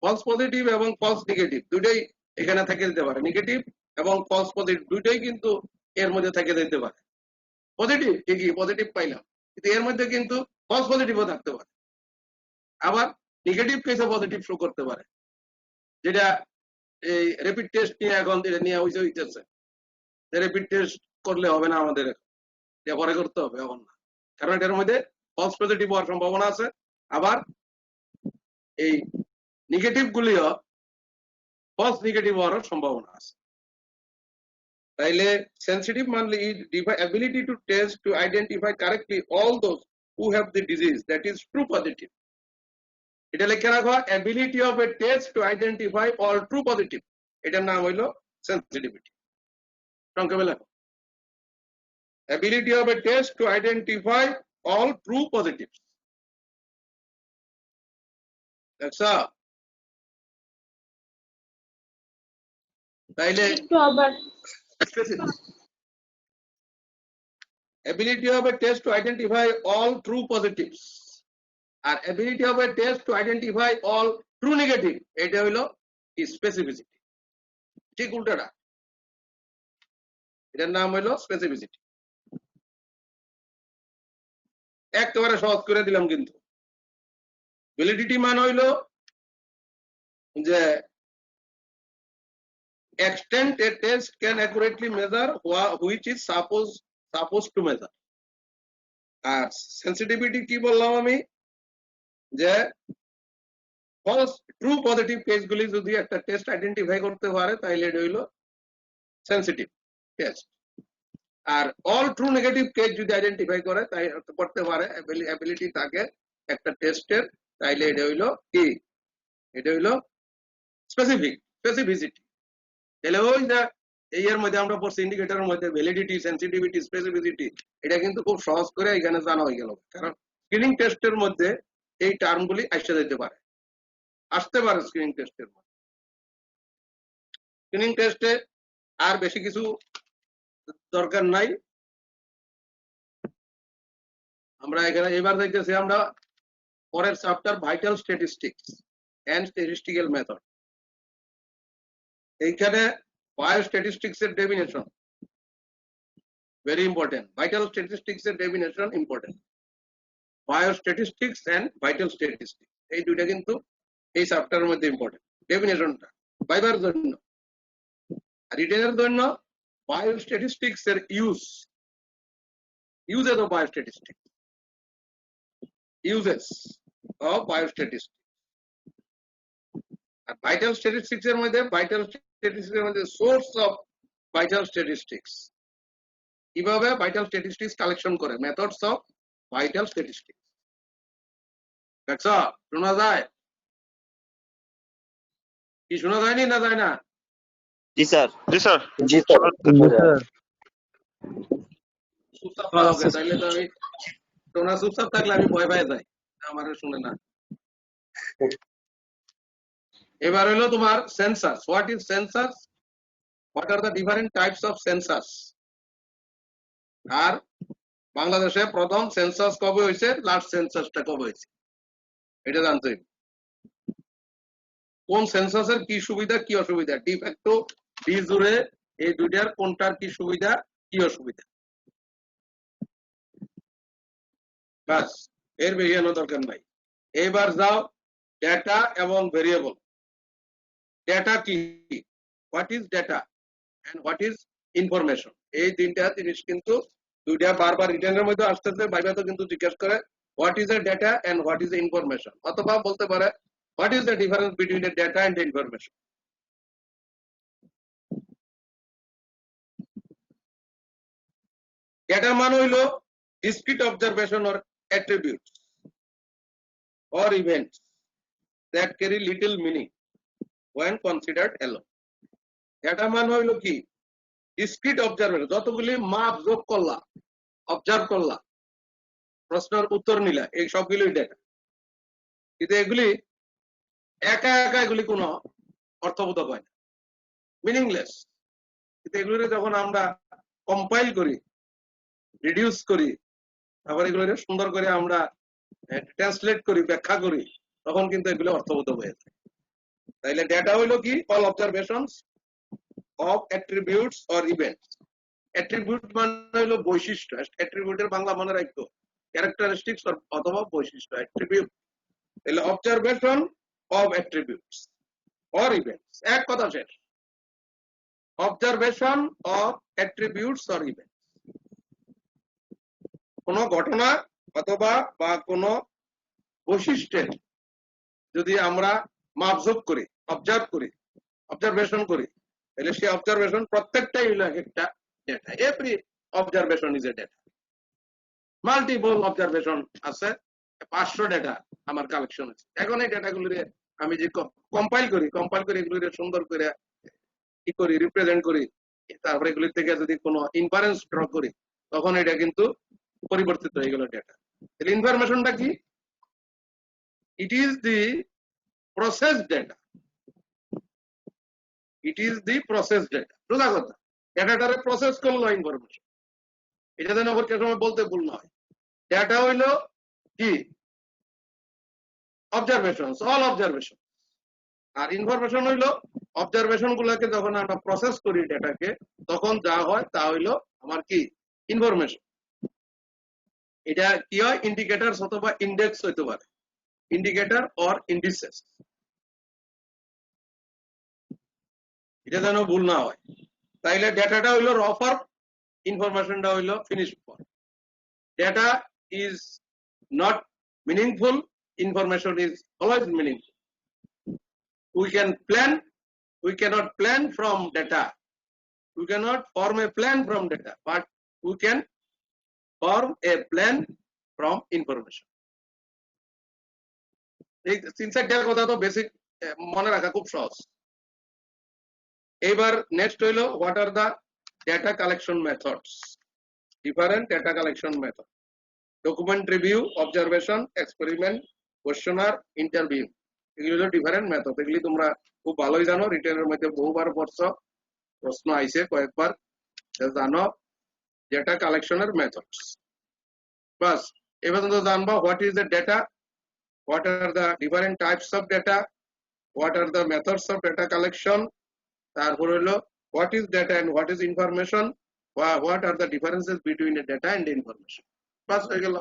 ফলস পজিটিভ এবং ফলস নেগেটিভ দুটোই এখানে থেকে যেতে পারে নেগেটিভ এবং ফলস পজিটিভ দুটোই কিন্তু এর মধ্যে থেকে যেতে পারে পজিটিভ ঠিকই পজিটিভ পাইলাম কিন্তু এর মধ্যে কিন্তু ফলস পজিটিভও থাকতে পারে আবার নেগেটিভ কেসও পজিটিভ শো করতে পারে যেটা এই র্যাপিড টেস্ট নিয়ে এখন যেটা নিয়ে হইতেছে র্যাপিড টেস্ট করলে হবে না আমাদের পরে করতে হবে এখন না কারণ এটার মধ্যে ফলস পজিটিভ হওয়ার সম্ভাবনা আছে আবার এই নেগেটিভ গুলিও ফলস নেগেটিভ হওয়ার সম্ভাবনা আছে তাইলে সেন্সিটিভ মানলে ability to test to identify correctly all those who have the disease that is true positive এটা লিখে রাখো ability of a test to identify all true positive এটার নাম হইলো sensitivity সংক্ষেপে লেখো ability of a test to identify all true positives দেখছো তাইলে ability of a test to identify all true positives R ability of a test to identify all true negative এটা হলো specificity ঠিক উল্টাটা এটার নাম হলো স্পেসিফিসিটি একেবারে সহজ করে দিলাম কিন্তু ভ্যালিডিটি মান হইলো যে extent a test can accurately measure which is supposed to measure R sensitivity কি বললাম আমি যে ফলস ট্রু পজিটিভ কেসগুলি যদি একটা টেস্ট আইডেন্টিফাই করতে পারে তাহলে এটা হইলো সেনসিটিভ টেস্ট আর অল ট্রু নেগেটিভ কেস যদি আইডেন্টিফাই করে তাই করতে পারে অ্যাবিলিটি থাকে একটা টেস্টের তাইলে এটা হইলো কি এটা হইলো স্পেসিফিসিটি তাহলে ওই যে এই এর মধ্যে আমরা পড়ছি ইন্ডিকেটরের মধ্যে ভ্যালিডিটি সেনসিটিভিটি স্পেসিফিসিটি এটা কিন্তু খুব সহজ করে এখানে জানা হয়ে গেল কারণ স্ক্রিনিং টেস্টের মধ্যে এই টার্মগুলি আসতে যেতে পারে আসতে পারে স্ক্রিনিং টেস্টের মধ্যে স্ক্রিনিং টেস্টে আর বেশি কিছু দরকার নাই আমরা এখানে এবার দেখতেছি আমরা পরের chapter vital statistics and statistical method এইখানে বায়োস্ট্যাটিস্টিক্স এর definition very important vital statistics এর definition important biostatistics and vital statistics এই দুইটা কিন্তু এই চ্যাপ্টারের মধ্যে ইম্পর্টেন্ট ডেফিনেশনটা ভাইবার জন্য রিটেনের জন্য বায়োস্ট্যাটিস্টিক্স এর uses of biostatistics uses of biostatistics আর ভাইটাল স্ট্যাটিস্টিক্স এর মধ্যে সোর্স অফ ভাইটাল স্ট্যাটিস্টিক্স কিভাবে ভাইটাল স্ট্যাটিস্টিক্স কালেকশন করে মেথডস অফ ভাইটাল স্ট্যাটিস্টিক্স দেখছো শোনা যায় কি শোনা যায়নি না যায় না জি স্যার জি স্যার। জি স্যার চুপচাপ থাকো তাইলে তো আমি তোমরা চুপচাপ থাকলে আমি ভয় পাই যাই আমার শুনে না এবার হলো তোমার census what is census what are the different types of census আর বাংলাদেশে প্রথম সেন্সাস কবে হয়েছে লাস্ট সেন্সাসটা কবে হয়েছে এটা জানতে হবে। কোন সেন্সাসের কি সুবিধা কি অসুবিধা, ডি ফ্যাক্টো ডি জুড়ে এই দুইটার কোনটার কি সুবিধা কি অসুবিধা, বাস, এর বেশি জানার দরকার নাই। এবার যাও ডেটা এবং ভেরিয়েবল। ডেটা কি, what is data and what is information, এই তিনটা জিনিস কিন্তু দুইটা বারবার রিটেনের মধ্যে আসতেছে, ভাইবা তো কিন্তু জিজ্ঞেস করে what is a data and what is information, অথবা বলতে পারে what is the difference between a data and information. ডেটার মান হইল discrete observation or attributes or events that carry little meaning when considered alone. ডেটার মান হইল কি, discrete observation, যতগুলি মাপ যোগ করলা, অবজার্ভ করলা, প্রশ্নের উত্তর নিলা, এই সবগুলোই ডেটা। কিন্তু এগুলি একা একা এগুলি কোনো অর্থবোধক হয় না, মিনিংলেস। কিন্তু এগুলি যখন আমরা কম্পাইল করি, রিডিউস করি, তারপর এগুলো সুন্দর করে আমরা ট্রান্সলেট করি, ব্যাখ্যা করি, তখন কিন্তু এগুলো অর্থবোধক হয়ে যায়। তাইলে ডেটা হইলো কি, all observations of attributes or events. Attribute মানে হইলো বৈশিষ্ট্য, অ্যাট্রিবিউটের বাংলা মনে রাখতো ক্যারেক্টারিস্টিক্স অথবা বৈশিষ্ট্য, অ্যাট্রিবিউট। তাহলে observation of attributes or events, এক কথা শেষ। Observation of attributes or events, কোন ঘটনা অথবা বা কোন বৈশিষ্ট্যের যদি আমরা মাপজোক করি, অবজার্ভ করি, অবজারভেশন করি, তাহলে সেই অবজারভেশন প্রত্যেকটাই হলো একটা data. Every observation is a data. Multiple observation আছে, 500 ডেটা আমার কালেকশন আছে। এখন এই ডেটাগুলোরে আমি যে কম্পাইল করি এগুলোরে সুন্দর করে কি করি, রিপ্রেজেন্ট করি, তারপরে এগুলির থেকে যদি কোনো ইনফারেন্স ড্র করি, তখন এটা কিন্তু পরিবর্তিত হয়ে গেল ডেটা। তাহলে ইনফরমেশনটা কি, it is the process data, it is the process data. সোজা কথা, ডেটাটারে প্রসেস করলো ইনফরমেশন, এটা যেন আবার কেউ সময় বলতে ভুল না হয়। ডেটা হইলো কি, অবজারভেশন, অল অবজারভেশন, আর ইনফরমেশন হইলো অবজারভেশন গুলাকে যখন আমরা প্রসেস করি ডেটাকে, তখন যা হয় তা হইলো আমার কি, ইনফরমেশন। এটা কি হয়, ইন্ডিকেটরস অথবা ইন্ডেক্স হইতে পারে, ইন্ডিকেটর অর ইন্ডিসেস, এটা যেন ভুল না হয়। তাইলে ডেটাটা হইলো র ফর্ম, ইনফরমেশনটা হইলো finish form. Data is not meaningful, information is always meaningful. We can plan, we cannot plan from data, we cannot form a plan from data, but we can form a plan from information. এই তিন চারটার কথা তো basic মনে রাখা খুব সহজ। এবার নেক্সট হইলো what are the data collection methods, different data collection method, document review, observation, experiment, questionnaire, interview, এগুলো হলো ডিফারেন্ট মেথড। এগুলি তোমরা খুব ভালোই জানো, রিটেনের মধ্যে বহুবার পড়ছো, প্রশ্ন আইছে কয়েকবার, জানো ডেটা কালেকশনের মেথডস। বাস, এবার তো জানবো what is the data, what are the different types of data, what are the methods of data collection, তারপর হলো what is data and what is information, what are the differences between a data and information। বাস হয়ে গেল,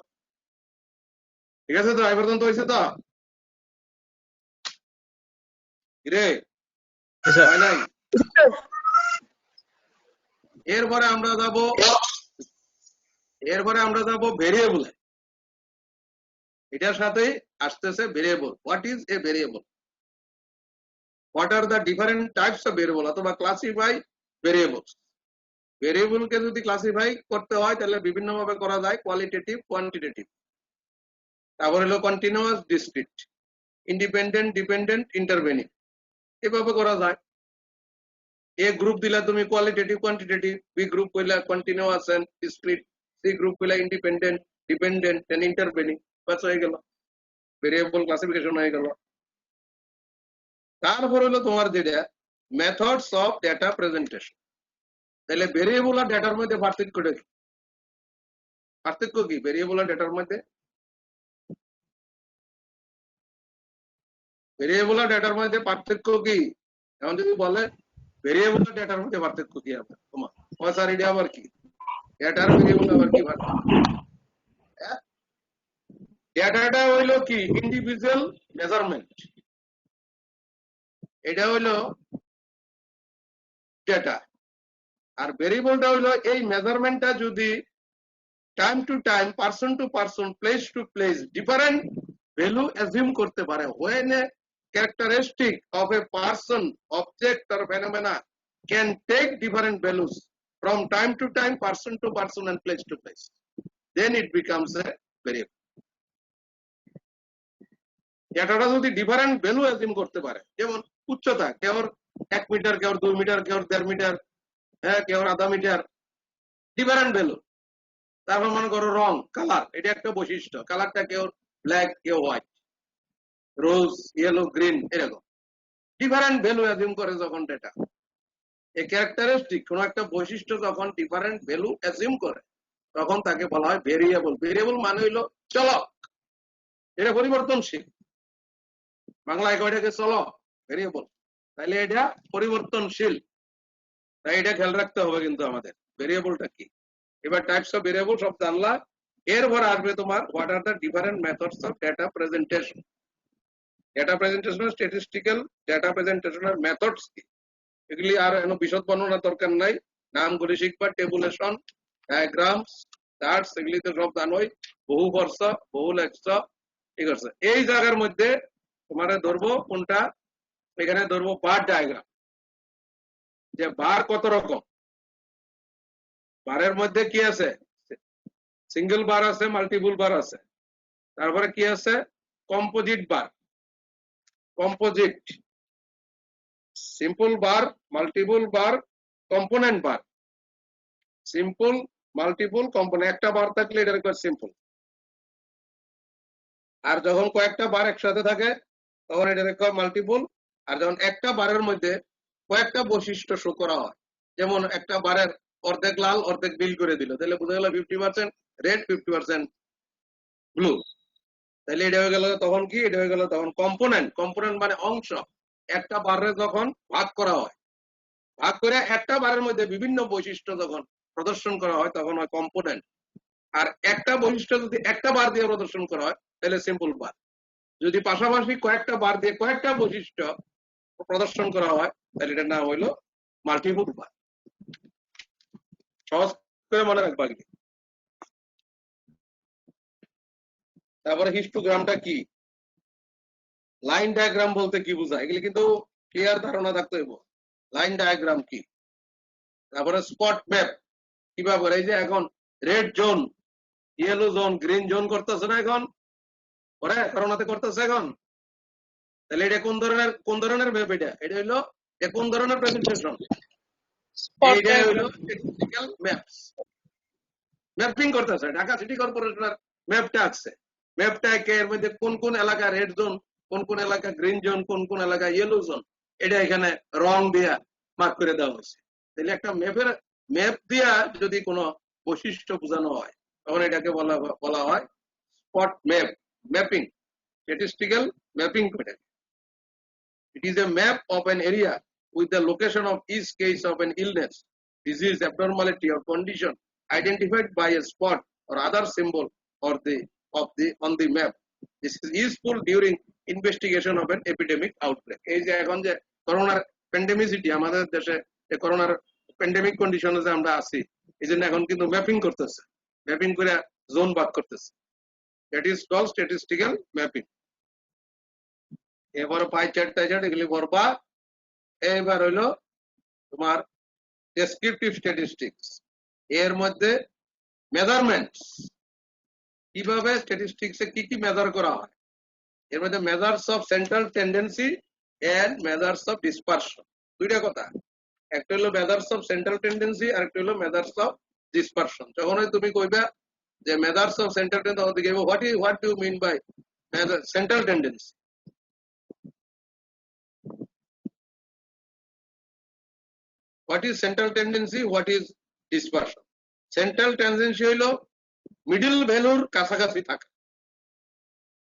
ঠিক আছে তো? এই পর্যন্ত হয়েছে তো? রে হয় নাই? এরপরে আমরা যাব ভেরিয়েবলে। এটার সাথে আসতেছে variable. What is A variable, what are the different types of variable অথবা ক্লাসিফাই ভেরিয়েবলস। ভেরিয়েবলকে যদি ক্লাসিফাই করতে হয় তাহলে বিভিন্ন ভাবে করা যায়, কোয়ালিটেটিভ, কোয়ান্টিটেটিভ। তারপর হলো continuous, discrete, independent, dependent, intervening, এভাবে করা যায়। এ গ্রুপ দিলা তুমি কোয়ালিটেটিভ, কোয়ান্টিটেটিভ, বি গ্রুপ কইলা continuous and discrete, C group কইলা ইন্ডিপেন্ডেন্ট, ডিপেন্ডেন্ট এন্ড ইন্টারভেনিং। বাস হয়ে গেল, ভেরিয়েবল ক্লাসিফিকেশন হয়ে গেল। তারপর হলো তোমার যেটা মেথডস অফ ডেটা প্রেজেন্টেশন। তাহলে ভেরিয়েবল আর ডেটার মধ্যে পার্থক্য কি? ভেরিয়েবল আর ডেটার মধ্যে ভেরিয়েবল আর ডেটার মধ্যে পার্থক্য কি? এখন যদি বলে ভেরিয়েবল আর ডেটার মধ্যে পার্থক্য কি হবে তোমার? ও স্যার এটা আবার কি? ডেটার ভেরিয়েবল আবার কি পার্থক্য? ডেটাটা হইলো কি ইন্ডিভিজুয়াল মেজারমেন্ট, এটা হইলো ডেটা। আর ভেরিয়েবলটা হইলো এই মেজারমেন্টটা যদি time to time, person to person, place to place different value assume করতে পারে। when a characteristic of a person, object or phenomena can take different values from time to time, person to person and place to place, then it becomes a variable. ডেটাটা যদি different value assume করতে পারে, যেমন উচ্চতা, কেউ 1 metre, কেউ 2 metre, কেউ 1.5 metre, হ্যাঁ কেউ আধা মিটার, ডিফারেন্ট ভ্যালু। তারপর মনে করো রং, কালার, এটা একটা বৈশিষ্ট্য, কালারটা কেউ ব্ল্যাক, কেউ হোয়াইট, রোজ, ইয়েলো, গ্রিন, এরকম ডিফারেন্ট ভ্যালু অ্যাজিউম করে যখন ডেটা। এই ক্যারেক্টারিস্টিক কোন একটা বৈশিষ্ট্য যখন ডিফারেন্ট ভ্যালু অ্যাজিউম করে তখন তাকে বলা হয় ভেরিয়েবল। ভেরিয়েবল মানে হইলো চলক, এটা পরিবর্তনশীল। বাংলায় কয়টাকে চলক, ভেরিয়েবল, তাহলে এটা পরিবর্তনশীল, তাই এটা খেয়াল রাখতে হবে কিন্তু আমাদের ভেরিয়েবলটা কি। এবার টাইপস অফ ভেরিয়েবল সব জানলা, এরপর আসবে তোমার what are the different methods of data presentation. Data presentation, statistical data প্রেজেন্টেশনের মেথডস কি, এগুলি আর বিশদ বর্ণনা দরকার নাই, নামগুলি শিখবা, টেবুলেশন, ডায়াগ্রামস, চার্টস, এগুলি তো সব জানোই, বহু বর্ষ, বহু লেখছ, ঠিক আছে। এই জায়গার মধ্যে তোমার ধরবো কোনটা, এখানে ধরবো বার ডায়াগ্রাম, যে বার কত রকম, বারের মধ্যে কি আছে, সিঙ্গেল বার আছে, মাল্টিপল বার আছে, তারপরে কি আছে কম্পোজিট বার, কম্পোজিট, সিম্পল বার, মাল্টিপল বার, কম্পোনেন্ট বার। সিম্পল, মাল্টিপল, কম্পোনেন্ট, একটা বার থাকলে এটার কয় সিম্পল, আর যখন কয়েকটা বার একসাথে থাকে তখন এটার কয় মাল্টিপল। আর যখন একটা বারের মধ্যে কয়েকটা বৈশিষ্ট্য শো করা হয়, যেমন একটা বারের অর্ধেক লাল অর্ধেক নীল করে দিল, তাহলে বোঝা গেল 50% রেড 50% ব্লু, তাহলে এটা হয়ে গেল তখন কি, এটা হয়ে গেল তখন কম্পোনেন্ট। কম্পোনেন্ট মানে অংশ, একটা বারে যখন ভাগ করা হয়, ভাগ করে একটা বারের মধ্যে বিভিন্ন বৈশিষ্ট্য যখন প্রদর্শন করা হয় তখন হয় কম্পোনেন্ট। আর একটা বৈশিষ্ট্য যদি একটা বার দিয়ে প্রদর্শন করা হয় তাহলে সিম্পল বার। যদি পাশাপাশি কয়েকটা বার দিয়ে কয়েকটা বৈশিষ্ট্য প্রদর্শন করা হয় তাহলে এটার নাম হইলো মাল্টিপল বার। সহজ করে মনে রাখবা। তারপরে হিস্টোগ্রামটা কি, লাইন ডায়াগ্রাম বলতে কি বোঝায়, এগুলি কিন্তু ক্লিয়ার ধারণা থাকতে হইব। লাইন ডায়াগ্রাম কি, তারপরে স্পট ম্যাপ কিভাবে, এই যে এখন red zone, yellow zone, green zone করতেছে না এখন, পরে করোনাতে করতেছে এখন, তাহলে এটা কোন ধরনের ম্যাপ, এটা হইলো কোন ধরনের প্রেজেন্টেশন, এইটা হইলো স্ট্যাটিস্টিক্যাল ম্যাপস। ম্যাপিং করতেছে, ঢাকা সিটি কর্পোরেশনের ম্যাপটা আছে, ম্যাপটা এর মধ্যে কোন কোন এলাকা রেড জোন, কোন কোন এলাকা গ্রিন জোন, কোন কোন এলাকা ইয়েলো জোন, এটা এখানে রং দিয়া মার্ক করে দেওয়া হয়েছে। তাহলে একটা ম্যাপ দিয়া যদি কোনো বৈশিষ্ট্য বোঝানো হয় তখন এটাকে বলা হয় spot map, mapping, statistical mapping করে। It is a map of an area with the location of each case of an illness, disease, abnormality or condition identified by a spot or other symbol on the map. This is useful during investigation of an epidemic outbreak. এই যে এখন যে করোনার প্যান্ডেমিসিটি আমাদের দেশে, করোনার pandemic কন্ডিশনে যে আমরা আছি, এই জন্য এখন কিন্তু ম্যাপিং করতেছে, ম্যাপিং করে জোন ভাগ করতেছে, that is called statistical mapping. এবারে পাই চার্ট এগুলি করবা। এবার হইলো তোমার ডেসক্রিপটিভ স্ট্যাটিস্টিক্স, এর মধ্যে মেজারমেন্টস, কিভাবে স্ট্যাটিস্টিক্সে কি কি মেজার করা হয়, এর মধ্যে measures of central tendency and measures of dispersion, দুইটা কথা, একটা হলো মেজার্স অফ সেন্ট্রাল টেন্ডেন্সি আর একটা হলো মেজার্স অফ ডিসপারশন। যখন তুমি কইবা যে measures of central tendency, what do you mean by central tendency? What is central tendency? What is dispersion? Central tendency হইলো মিডল ভ্যালুর কাছাকাছি থাকা,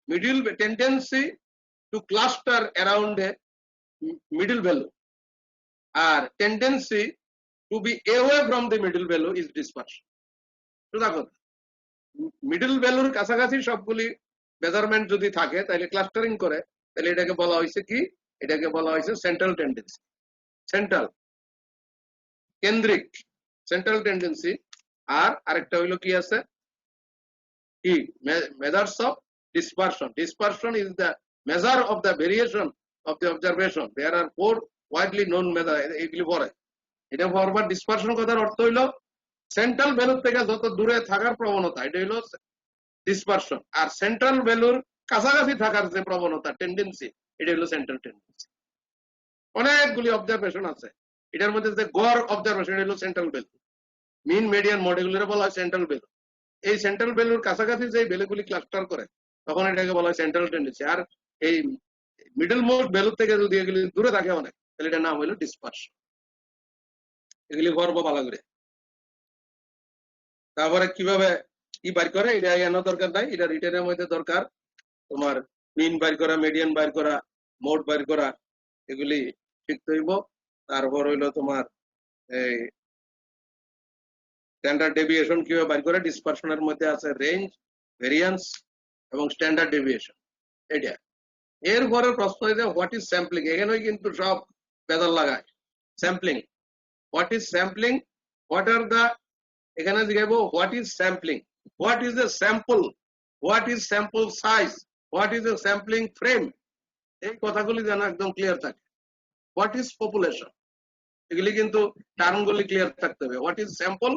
middle tendency to cluster around a middle value, আর tendency to be away from the middle value is dispersion. সোজা কথা, middle ভ্যালুর কাছাকাছি সবগুলি মেজারমেন্ট যদি থাকে তাহলে ক্লাস্টারিং করে, তাহলে এটাকে বলা হয়েছে কি, এটাকে বলা হয়েছে সেন্ট্রাল টেন্ডেন্সি, সেন্ট্রাল কেন্দ্রিক সেন্ট্রাল টেন্ডেন্সি। আর আরেকটা হইলো কি আছে, কি measures of dispersion. Dispersion is the measure of the variation of the observation. There are four widely known measure, এগুলি পড়ে। এটা ফরওয়ার্ড ডিসপারশন কথার অর্থ হইলো সেন্ট্রাল ভ্যালু থেকে যত দূরে থাকার প্রবণতা, এটা হইলো ডিসপারশন। আর সেন্ট্রাল ভ্যালুর কাছাকাছি থাকার যে প্রবণতা টেন্ডেন্সি, এটা হইলো সেন্ট্রাল টেন্ডেন্সি। অনেকগুলি অবজারভেশন আছে, এটার মধ্যে যে গড় অবজারভেশন এটা হলো central value, mean median mode এগুলোর বলা হয় সেন্ট্রাল ভ্যালু। এই সেন্ট্রাল ভ্যালুর কাছাকাছি যে ভ্যালুগুলি ক্লাস্টার করে তখন এটাকে বলা হয় সেন্ট্রাল টেন্ডেন্সি। আর এই মিডল মোস্ট ভ্যালু থেকে যদি এগুলি দূরে থাকে অনেক, তাহলে এটার নাম হইলো ডিসপারশন। এগুলি গর্ব ভালো করে। তারপরে কিভাবে কি বাইর করে এটা জানা দরকার নাই, এটা রিটেনের মধ্যে দরকার। তোমার মিন বাইর করা, মিডিয়ান বাইর করা, মোড বাইর করা, এগুলি শিখতে হইব। তারপর হইলো তোমার এই স্ট্যান্ডার্ড ডেভিয়েশন কিভাবে বাইর করে, ডিসপারশনের মধ্যে আছে রেঞ্জ, ভেরিয়েন্স এবং স্ট্যান্ডার্ড ডেভিয়েশন। এটা এরপরে প্রশ্ন হয়েছে হোয়াট ইজ স্যাম্পলিং। এখানে কিন্তু সব বেদাল লাগায়। Sampling, what is sampling, what are the, এখানে জিজ্ঞাসা what is sampling, what is a sample, what is sample size, what is a sampling frame, এই কথাগুলি যেন একদম ক্লিয়ার থাকে। হোয়াট ইজ পপুলেশন, এগুলি কিন্তু টার্মগুলি ক্লিয়ার থাকতে হবে। What is sample,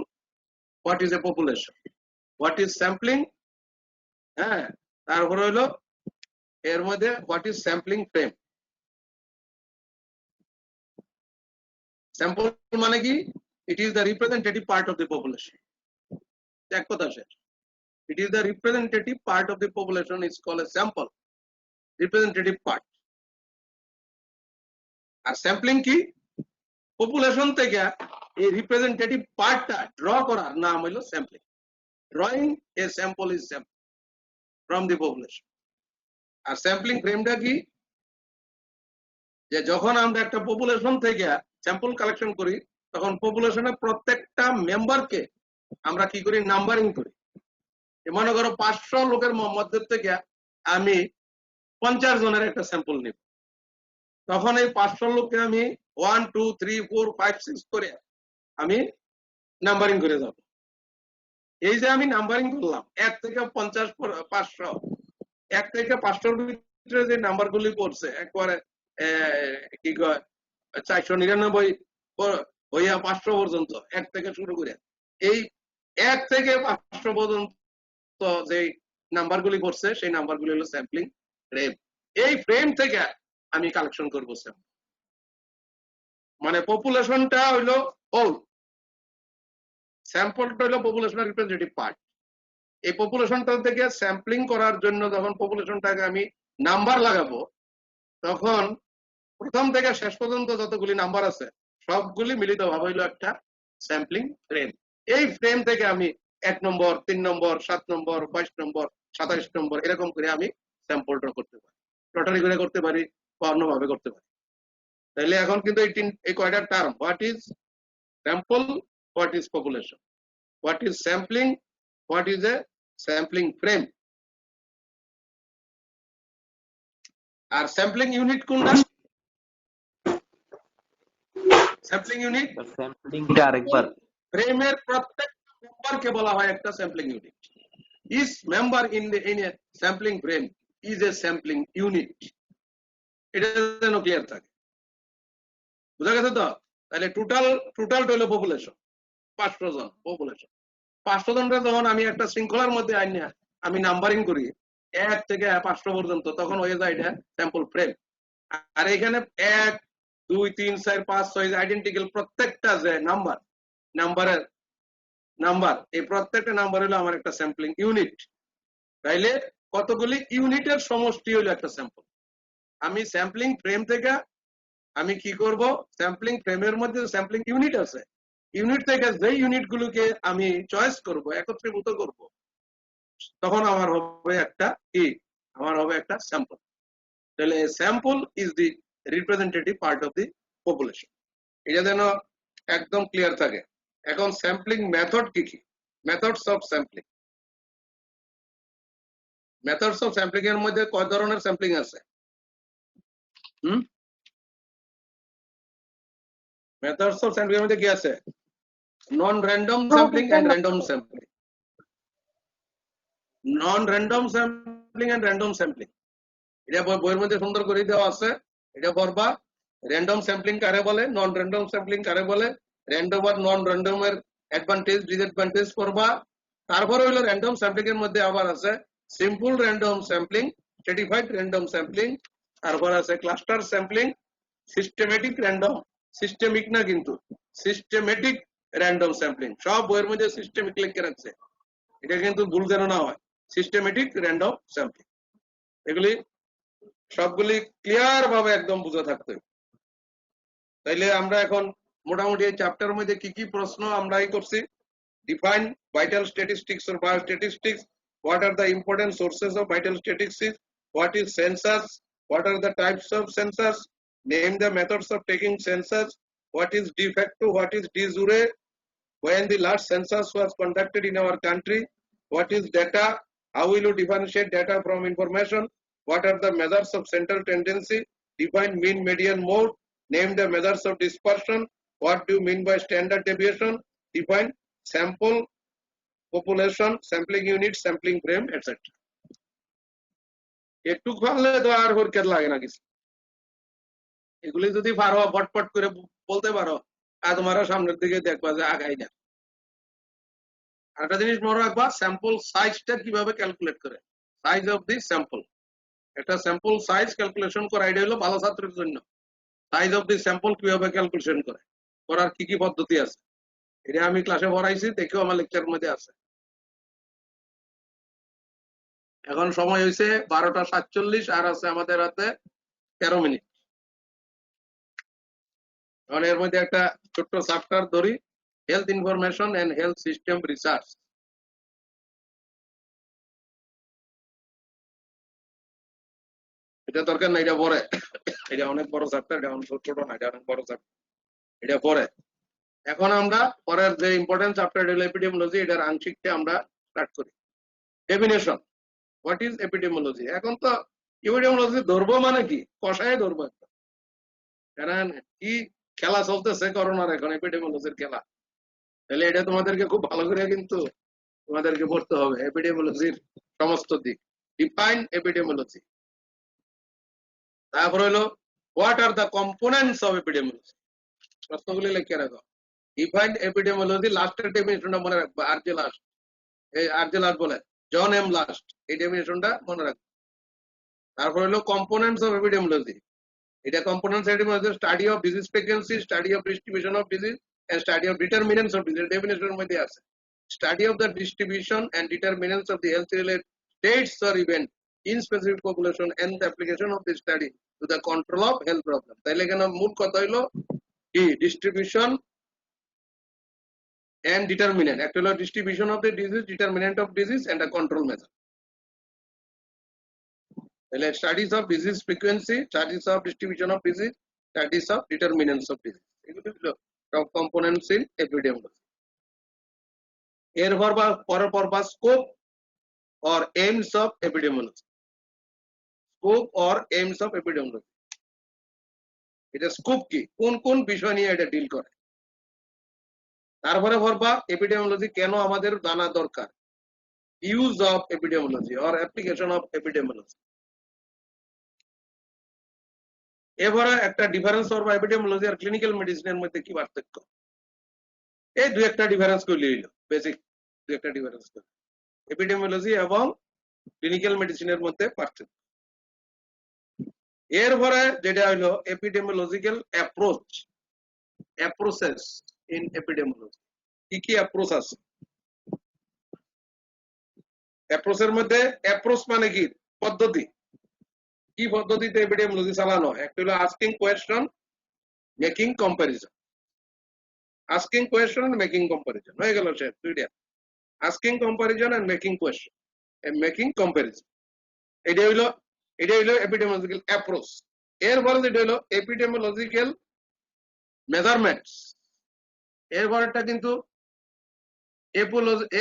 what is a population, what is sampling, হ্যাঁ, তারপরে হইলো এর মধ্যে what is sampling frame. Sample মানে কি, it is the representative part of the population. এক কথা শেষ, it is the representative part of the population is called a sample, representative part. আর স্যাম্পলিং কি, পপুলেশন থেকে এই রিপ্রেজেন্টেটিভ পার্টটা ড্র করার নাম হইলো sampling. Drawing a sample is sample from the population. R sampling ফ্রেমটা কি, যে যখন আমরা একটা পপুলেশন থেকে স্যাম্পল কালেকশন করি তখন পপুলেশনের প্রত্যেকটা মেম্বারকে আমরা কি করি, নাম্বারিং করি। মনে করো 500 লোকের মধ্যে থেকে আমি 50 জনের একটা স্যাম্পল নিব, তখন এই 500 লোককে আমি 1 2 3 4 5 6 করে আমি নাম্বারিং করে যাব। এই যে আমি নাম্বারিং করলাম 1 থেকে 50 500, 1 থেকে 500 ভিতরে যে নাম্বারগুলি পড়ছে একবারে কি কয় 499 হইয়া 500 পর্যন্ত, 1 থেকে শুরু করে এই 1 থেকে 500 পর্যন্ত যে নাম্বারগুলি পড়ছে সেই নাম্বারগুলি হলো স্যাম্পলিং ফ্রেম। এই ফ্রেম থেকে আমি কালেকশন করবো স্যাম্পল। মানে পপুলেশনটা হইলো হোল, স্যাম্পলটা হইলো পপুলেশনের রিপ্রেজেন্টেটিভ পার্ট। এই পপুলেশনটা থেকে স্যাম্পলিং করার জন্য যখন পপুলেশনটাকে আমি নাম্বার লাগাবো, তখন প্রথম থেকে শেষ পর্যন্ত যতগুলি নাম্বার আছে সবগুলি মিলিত ভাবে হইলো একটা স্যাম্পলিং ফ্রেম। এই ফ্রেম থেকে আমি 1 নম্বর, 3 নম্বর, 7 নম্বর, 22 নম্বর, 27 নম্বর এরকম করে আমি স্যাম্পল ড্র করতে পারি, লটারি করে করতে পারি বা অন্যভাবে করতে পারি। তাহলে এখন কিন্তু এই কয়টা term, what is sample, what is population, what is sampling, what is a sampling frame. আর স্যাম্পলিং ইউনিট কোনটা, স্যাম্পলিং ইউনিট স্যাম্পলিংটা আরেকবার, ফ্রেমের প্রত্যেক মেম্বারকে বলা হয় একটা sampling unit. Each member in a sampling frame is a sampling unit. এটা যেন ক্লিয়ার থাকে, বুঝা গেছে তো? তাহলে টোটাল হলো পপুলেশন 500 জন। পপুলেশন 500 জনটা যখন আমি একটা শৃঙ্খলার মধ্যে আইনা আমি নাম্বারিং করি 1 থেকে 500 পর্যন্ত, তখন হয়ে যায় এটা স্যাম্পল ফ্রেম। আর এখানে 1 2 3 4 5 6 আইডেন্টিক্যাল প্রত্যেকটা যে নাম্বারের নাম্বার, এই প্রত্যেকটা নাম্বার হলো আমার একটা স্যাম্পলিং ইউনিট। তাইলে কতগুলি ইউনিটের সমষ্টি হলো একটা স্যাম্পল। আমি স্যাম্পলিং ফ্রেম থেকে আমি কি করব, স্যাম্পলিং ফ্রেমের মধ্যে স্যাম্পলিং ইউনিট আছে, ইউনিট থেকে যে ইউনিট গুলোকে আমি চয়েস করব, একত্রীভূত করব, তখন আমার হবে একটা কি, আমার হবে একটা স্যাম্পল। তাহলে sample is the representative part of the population. এটা যেন একদম ক্লিয়ার থাকে। এখন স্যাম্পলিং মেথড কি কি? Methods of sampling. Methods of sampling এর মধ্যে কয় ধরনের স্যাম্পলিং আছে? মেথডস অফ স্যাম্পলিং এর মধ্যে কি আছে? Non random sampling and random sampling. Non random sampling and random sampling, এটা বইয়ের মধ্যে সুন্দর করে দেওয়া আছে। এটা পড়বা। র্যান্ডম স্যাম্পলিং কারে বলে, নন র্যান্ডম স্যাম্পলিং কারে বলে, র্যান্ডম আর নন র্যান্ডম এর অ্যাডভান্টেজ ডিসঅ্যাডভান্টেজ পড়বা। তারপরে হলো র্যান্ডম স্যাম্পলিং এর মধ্যে আবার আছে simple random sampling, stratified random sampling, তারপর আছে cluster sampling, systematic random, systemic না কিন্তু সিস্টেমেটিক র্যান্ডম স্যাম্পলিং। সব বইয়ের মধ্যে সিস্টেমিক লিখে রাখছে, এটা কিন্তু ভুল যেন না হয়। সিস্টেমেটিক র্যান্ডম স্যাম্পলিং, এগুলি সবগুলি ক্লিয়ার ভাবে একদম বুঝে থাকতে হবে। তাইলে আমরা এখন মোটামুটি এই চ্যাপ্টারের মধ্যে কি কি প্রশ্ন আমরা করছি? Define vital statistics or biostatistics, what are the important sources of vital statistics, what is census, what are the types of census, name the methods of taking census, what is de facto, what is de jure, when the last census was conducted in our country, what is data, how will you differentiate data from information, what are the measures of central tendency, define mean, median, mode, name the measures of dispersion, what do you mean by standard deviation, define sample, population, sampling unit, sampling frame, etc. একটু পারলে তো আর পরীক্ষা লাগে না কিছু। এগুলি যদি পারো পটপট করে বলতে পারো, আর তোমার সামনের দিকে দেখবা যে আগাই না। আরেকটা জিনিস মনে রাখবা, স্যাম্পল সাইজটা কিভাবে ক্যালকুলেট করে, সাইজ অফ দি স্যাম্পল। একটা স্যাম্পল সাইজ ক্যালকুলেশন করা, এটা হলো ভালো ছাত্রের জন্য। সাইজ অফ দি স্যাম্পল কিভাবে ক্যালকুলেশন করে, করার কি কি পদ্ধতি আছে, এটা আমি ক্লাসে পড়াইছি, দেখেও আমার লেকচারের মধ্যে আছে। এখন সময় হয়েছে 12:47, আর আছে আমাদের হাতে 13 মিনিট। এখন এর মধ্যে একটা ছোট্ট চ্যাপ্টার ধরি, health information and health system research. এটা দরকার না, এটা পরে, এটা অনেক বড় চ্যাপ্টার, এটা ছোট না, এটা অনেক বড় চ্যাপ্টার, এটা পরে। এখন আমরা পরের যে ইম্পর্টেন্ট চ্যাপ্টার হলো এপিডেমিওলজি, এটার আংশিকটা আমরা স্টার্ট করি। Definition, what is epidemiology. এখন তো এপিডেমিওলজি ধরবো মানে কি, কষায় ধরবো একটা, কারণ কি খেলা চলতেছে করোনার, এখন এপিডেমিওলজির খেলা। তাহলে এটা তোমাদেরকে খুব ভালো করে কিন্তু তোমাদেরকে পড়তে হবে, এপিডেমিওলজির সমস্ত দিক। Define epidemiology. তারপর হলো what are the components of epidemiology. প্রশ্নগুলি লিখে রাখো। ডিফাইন এপিডেমিওলজি, লাস্টের ডেফিনেশনটা মনে রাখবা, আরজে লাস্ট, এই আরজে লাস্ট বলে জন এম লাস্ট, এই ডেফিনেশনটা মনে রাখবা। তারপর হলো কম্পোনেন্টস অফ এপিডেমিওলজি। এটা components epidemiology, study of disease frequency, study of distribution of disease and study of determinants of disease. ডেফিনেশনের মধ্যে আছে study of the distribution and determinants of the health related states or event in specific population and the application of the study to the control of health problem. তাইলে এখানে মূল কথা হলো কি, distribution and determinant. Actual distribution of the disease, determinant of disease, and a control measure. Studies of disease frequency, studies of distribution of disease, studies of determinants of disease. Components in epidemiology. এরপর বা scope or aims of epidemiology. Scope or aims of epidemiology. এটা scope কি, কোন কোন বিষয় নিয়ে এটা deal করে। তারপরে পড়বা এপিডেমিওলজি কেন আমাদের জানা দরকার, use of epidemiology or application of epidemiology. এবারে একটা ডিফারেন্স করবা এপিডেমিওলজি আর ক্লিনিক্যাল মেডিসিনের মধ্যে কি পার্থক্য, এই দুই একটা ডিফারেন্স করলে হইলো, বেসিক দুই একটা ডিফারেন্স করে এপিডেমিওলজি এবং ক্লিনিক্যাল মেডিসিনের মধ্যে পার্থক্য। এরপরে যেটা হইলো epidemiological approach, approaches in epidemiology. কি কি অ্যাপ্রোচ আছে? অ্যাপ্রোচের মধ্যে অ্যাপ্রোচ মানে কি, পদ্ধতি। কি পদ্ধতিতে এপিডেমিওলজি চালানো হয়? একটা হলো asking question, making comparison. Asking question and making comparison হয়ে গেল শেষ, দুইটা। Asking comparison and making question, making comparison. এটা হইলো এটা হলো এপিডেমিওলজিক্যাল অ্যাপ্রোচ। এরপরে যেটা হলো এপিডেমিওলজিক্যাল মেজারমেন্টস, এরপরটা কিন্তু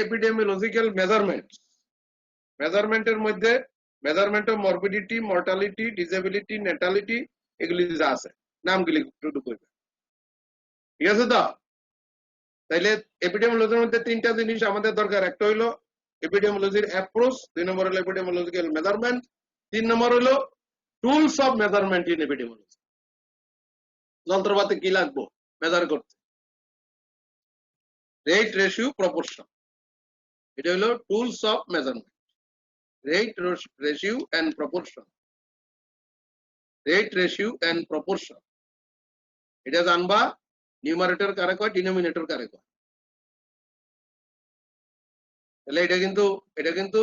এপিডেমিওলজিক্যাল মেজারমেন্টস। মেজারমেন্টের মধ্যে measurement of morbidity, mortality, disability, natality, এগুলি যা আছে নামগুলি একটু করবে, ঠিক আছে তো? তাইলে এপিডেমিওলজির মধ্যে তিনটা জিনিস আমাদের দরকার, একটা হইলো এপিডেমিওলজির অ্যাপ্রোচ, 2 নম্বর হলো এপিডেমিওলজিক্যাল মেজারমেন্ট, 3 নম্বর হলো tools of measurement in epidemiology. যন্ত্রপাতি কি লাগবে মেজার করতে? রেট, রেশিও, প্রপোর্শন, এটা হলো tools of measurement. Rate, ratio and proportion, rate, ratio and proportion, এটা জানবা নিউমারেটর কারে কয়, ডিনোমিনেটর কারে কয়। তাহলে এটা কিন্তু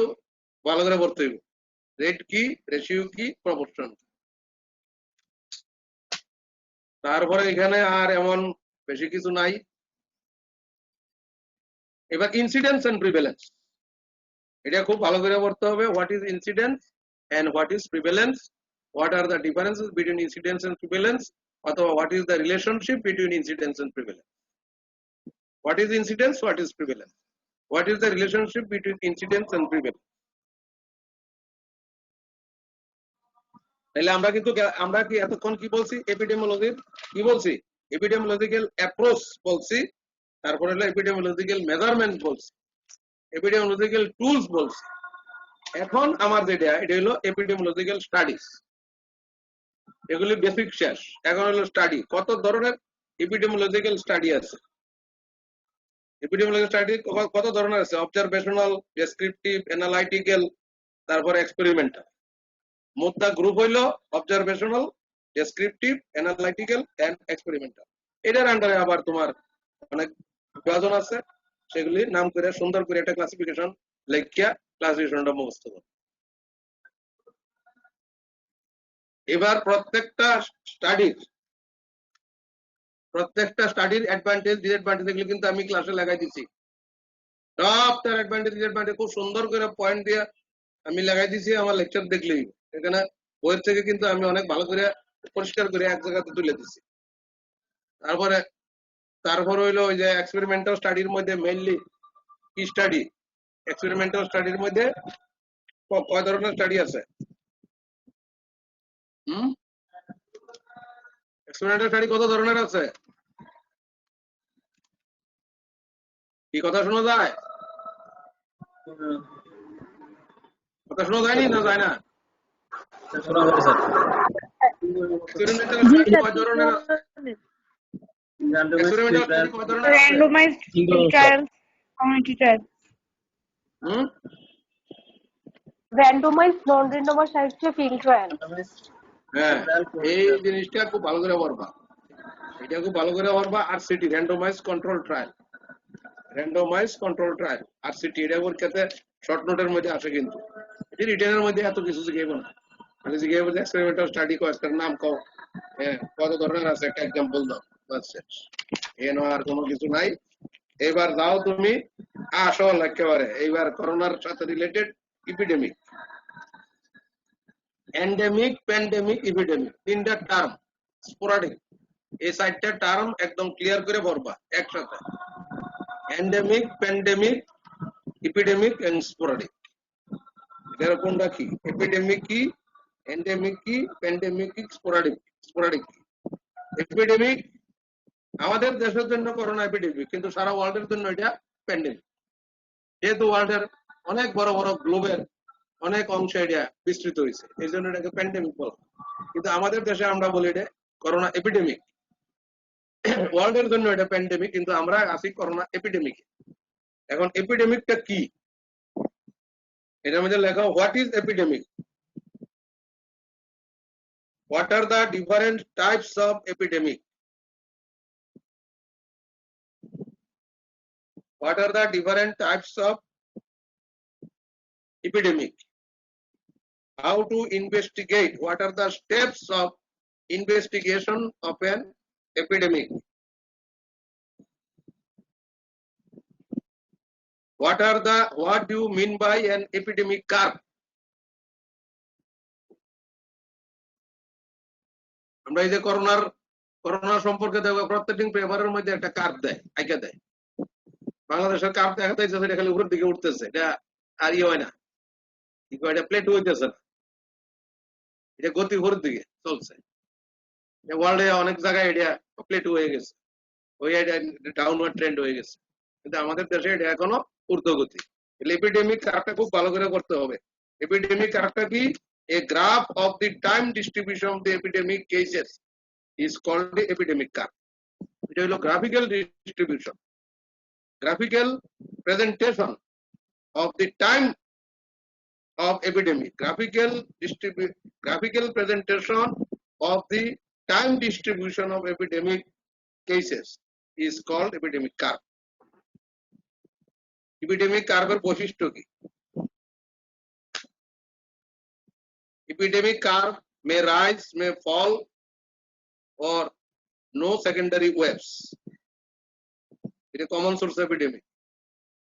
ভালো করে পড়তে হইব। রেট কি, রেশিও কি, প্রপোর্শন। তারপরে এখানে আর এমন বেশি কিছু নাই। এবার ইনসিডেন্স এন্ড প্রিভ্যালেন্স, এটা খুব ভালো করে পড়তে হবে। What is incidence and what is prevalence, what are the differences between incidence and prevalence, অথবা what is the relationship between incidence and prevalence. What is incidence, what is prevalence, what is the relationship between incidence and prevalence. তাহলে আমরা কি এতক্ষণ কি বলছি? এপিডেমিওলজির কি বলছি? Epidemiological approach বলছি, তারপরে হলো এপিডেমিওলজিক্যাল মেজারমেন্ট বলছি, এপিডেমিওলজিক্যাল টুলস বলছি। এখন আমার যেটা এটা হলো এপিডেমিওলজিক্যাল স্টাডিজ, এগুলি বেসিক শেষ। এখন হলো স্টাডি। কত ধরনের এপিডেমিওলজিক্যাল স্টাডি আছে? এপিডেমিওলজিক্যাল স্টাডি কত ধরনের আছে? অবজারভেশনাল, ডেসক্রিপটিভ, অ্যানালাইটিক্যাল, তারপরে এক্সপেরিমেন্টাল। মোদ্দা গ্রুপ হইলো observational, descriptive, analytical and experimental. এটার আন্ডারে আবার তোমার অনেক বিভাজন আছে, সেগুলি নাম করে সুন্দর করে একটা ক্লাসিফিকেশন লেখিয়া ক্লাসিফিকেশনটা মুখস্থ করো। এবার প্রত্যেকটা স্টাডির অ্যাডভান্টেজ, ডিসঅ্যাডভান্টেজ এগুলো কিন্তু আমি ক্লাসে লাগাই দিছি। সবটার অ্যাডভান্টেজ, ডিসঅ্যাডভান্টেজ খুব সুন্দর করে পয়েন্ট দিয়ে আমি লাগাই দিছি। আমার লেকচার দেখলেই এখানে বইয়ের থেকে কিন্তু আমি অনেক ভালো করে পরিষ্কার করে এক জায়গাতে তুলে দিছি। তারপর হইলো ওই যে এক্সপেরিমেন্টাল স্টাডির মধ্যে মেইনলি কি স্টাডি? এক্সপেরিমেন্টাল স্টাডির মধ্যে কয় ধরনের স্টাডি আছে? এক্সপেরিমেন্টাল স্টাডি কত ধরনের আছে? কি কথা শোনা যায়? কথা শোনা যায়নি না যায় না? শোনা যাবে স্যার। এক্সপেরিমেন্টাল স্টাডি কয় ধরনের আছে? এক্সপেরিমেন্টাল স্টাডি কয় ধরনের আছে? randomized field trials, community trials, randomized non-randomized types of field trial. হ্যাঁ, এই জিনিসটা খুব ভালো করে পড়বা, এটা খুব ভালো করে পড়বা। RCT, randomise control trial, randomise control trial, RCT, এটা পরীক্ষাতে শর্ট নোটের মধ্যে আসে, কিন্তু এটি রিটেনের মধ্যে এত কিছু শিখাইব না। মানে শিখাইব যে এক্সপেরিমেন্টাল স্টাডি কয়েকটার নাম কও, হ্যাঁ কত ধরনের আছে একটা এক্সাম্পল দাও, বাস শেষ। এন আর কোনো কিছু নাই। এবার যাও তুমি আসল একেবারে, এইবার করোনার সাথে related epidemic, endemic, pandemic, epidemic, তিনটা টার্ম স্পোরাডিক। এই চারটা টার্ম একদম ক্লিয়ার করে পড়বা একসাথে। Endemic, pandemic, epidemic and sporadic. এর কোনটা কি? এপিডেমিক কি, এন্ডেমিক কি, প্যান্ডেমিক কি, স্পোরাডিক কি? এপিডেমিক আমাদের দেশের জন্য করোনা এপিডেমিক, কিন্তু সারা ওয়ার্ল্ডের জন্য এটা প্যান্ডেমিক। যেহেতু ওয়ার্ল্ডের অনেক বড় বড় গ্লোবের অনেক অংশে এটা বিস্তৃত হয়েছে, এই জন্য এটাকে প্যান্ডেমিক বলা। কিন্তু আমাদের দেশে আমরা বলি এটা করোনা এপিডেমিক। ওয়ার্ল্ডের জন্য এটা প্যান্ডেমিক, কিন্তু আমরা আছি করোনা এপিডেমিক। এখন এপিডেমিকটা কি? এটার মধ্যে লেখা what is epidemic, what are the different types of epidemic, what are the different types of epidemic, how to investigate, what are the steps of investigation of an epidemic, what do you mean by an epidemic curve, আমরা এই যে corona সম্পর্কে দেখো প্রত্যেকদিন পেপারের মধ্যে একটা card দেয়, আইকা দেয়। বাংলাদেশের কার্ড দেখা যাচ্ছে সেটা খালি উপরের দিকে উঠতেছে, এটা আর ইয়ে হয় না, কি কয়, এটা প্লেট হইতেছে না, এটা গতি উপরের দিকে চলছে। ওয়ার্ল্ডে অনেক জায়গায় এটা প্লেট হয়ে গেছে, ওই ডাউনওয়ার্ড ট্রেন্ড হয়ে গেছে, কিন্তু আমাদের দেশে এটা এখনো ঊর্ধ্বগতি। এপিডেমিক কার্ভটা খুব ভালো করে করতে হবে। এপিডেমিক কার্ভটা কি? A graph of the time distribution of the epidemic cases is called the epidemic curve. এটা হলো graphical distribution, graphical presentation of the time of epidemic, graphical presentation of the time distribution of epidemic cases is called epidemic curve. Epidemic curve এর বৈশিষ্ট্য কি? Epidemic curve may rise, may fall, or no secondary waves. It is common source epidemic.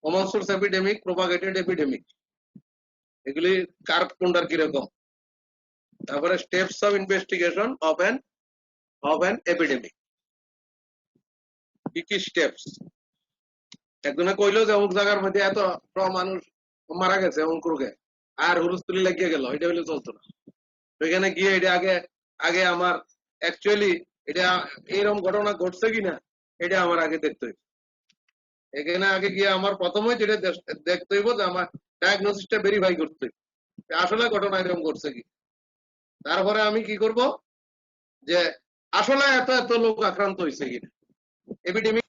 Common source epidemic, propagated epidemic. এগুলি curve কোনটার কিরকম? তারপরে steps of investigation of an epidemic. কি কি steps? একজনে কইলো যে অমুক জায়গার মধ্যে এত মানুষ মারা গেছে অমুক রোগে, আর হুলস্থুলি লাগিয়ে গেল, এটা হইলে চলতো না। ওইখানে গিয়ে এটা আগে আমার অ্যাকচুয়ালি এটা এইরকম ঘটনা ঘটছে কিনা এটা আমার আগে দেখতে হইব। এখানে আগে গিয়ে আমার প্রথমে যেটা দেখতে হইব যে আমার ডায়াগনোসিসটা ভেরিফাই করতে হইব, আসলে ঘটনা এরকম ঘটছে কি। তারপরে আমি কি করব, যে আসলে এত লোক আক্রান্ত হয়েছে কিনা। এপিডেমিক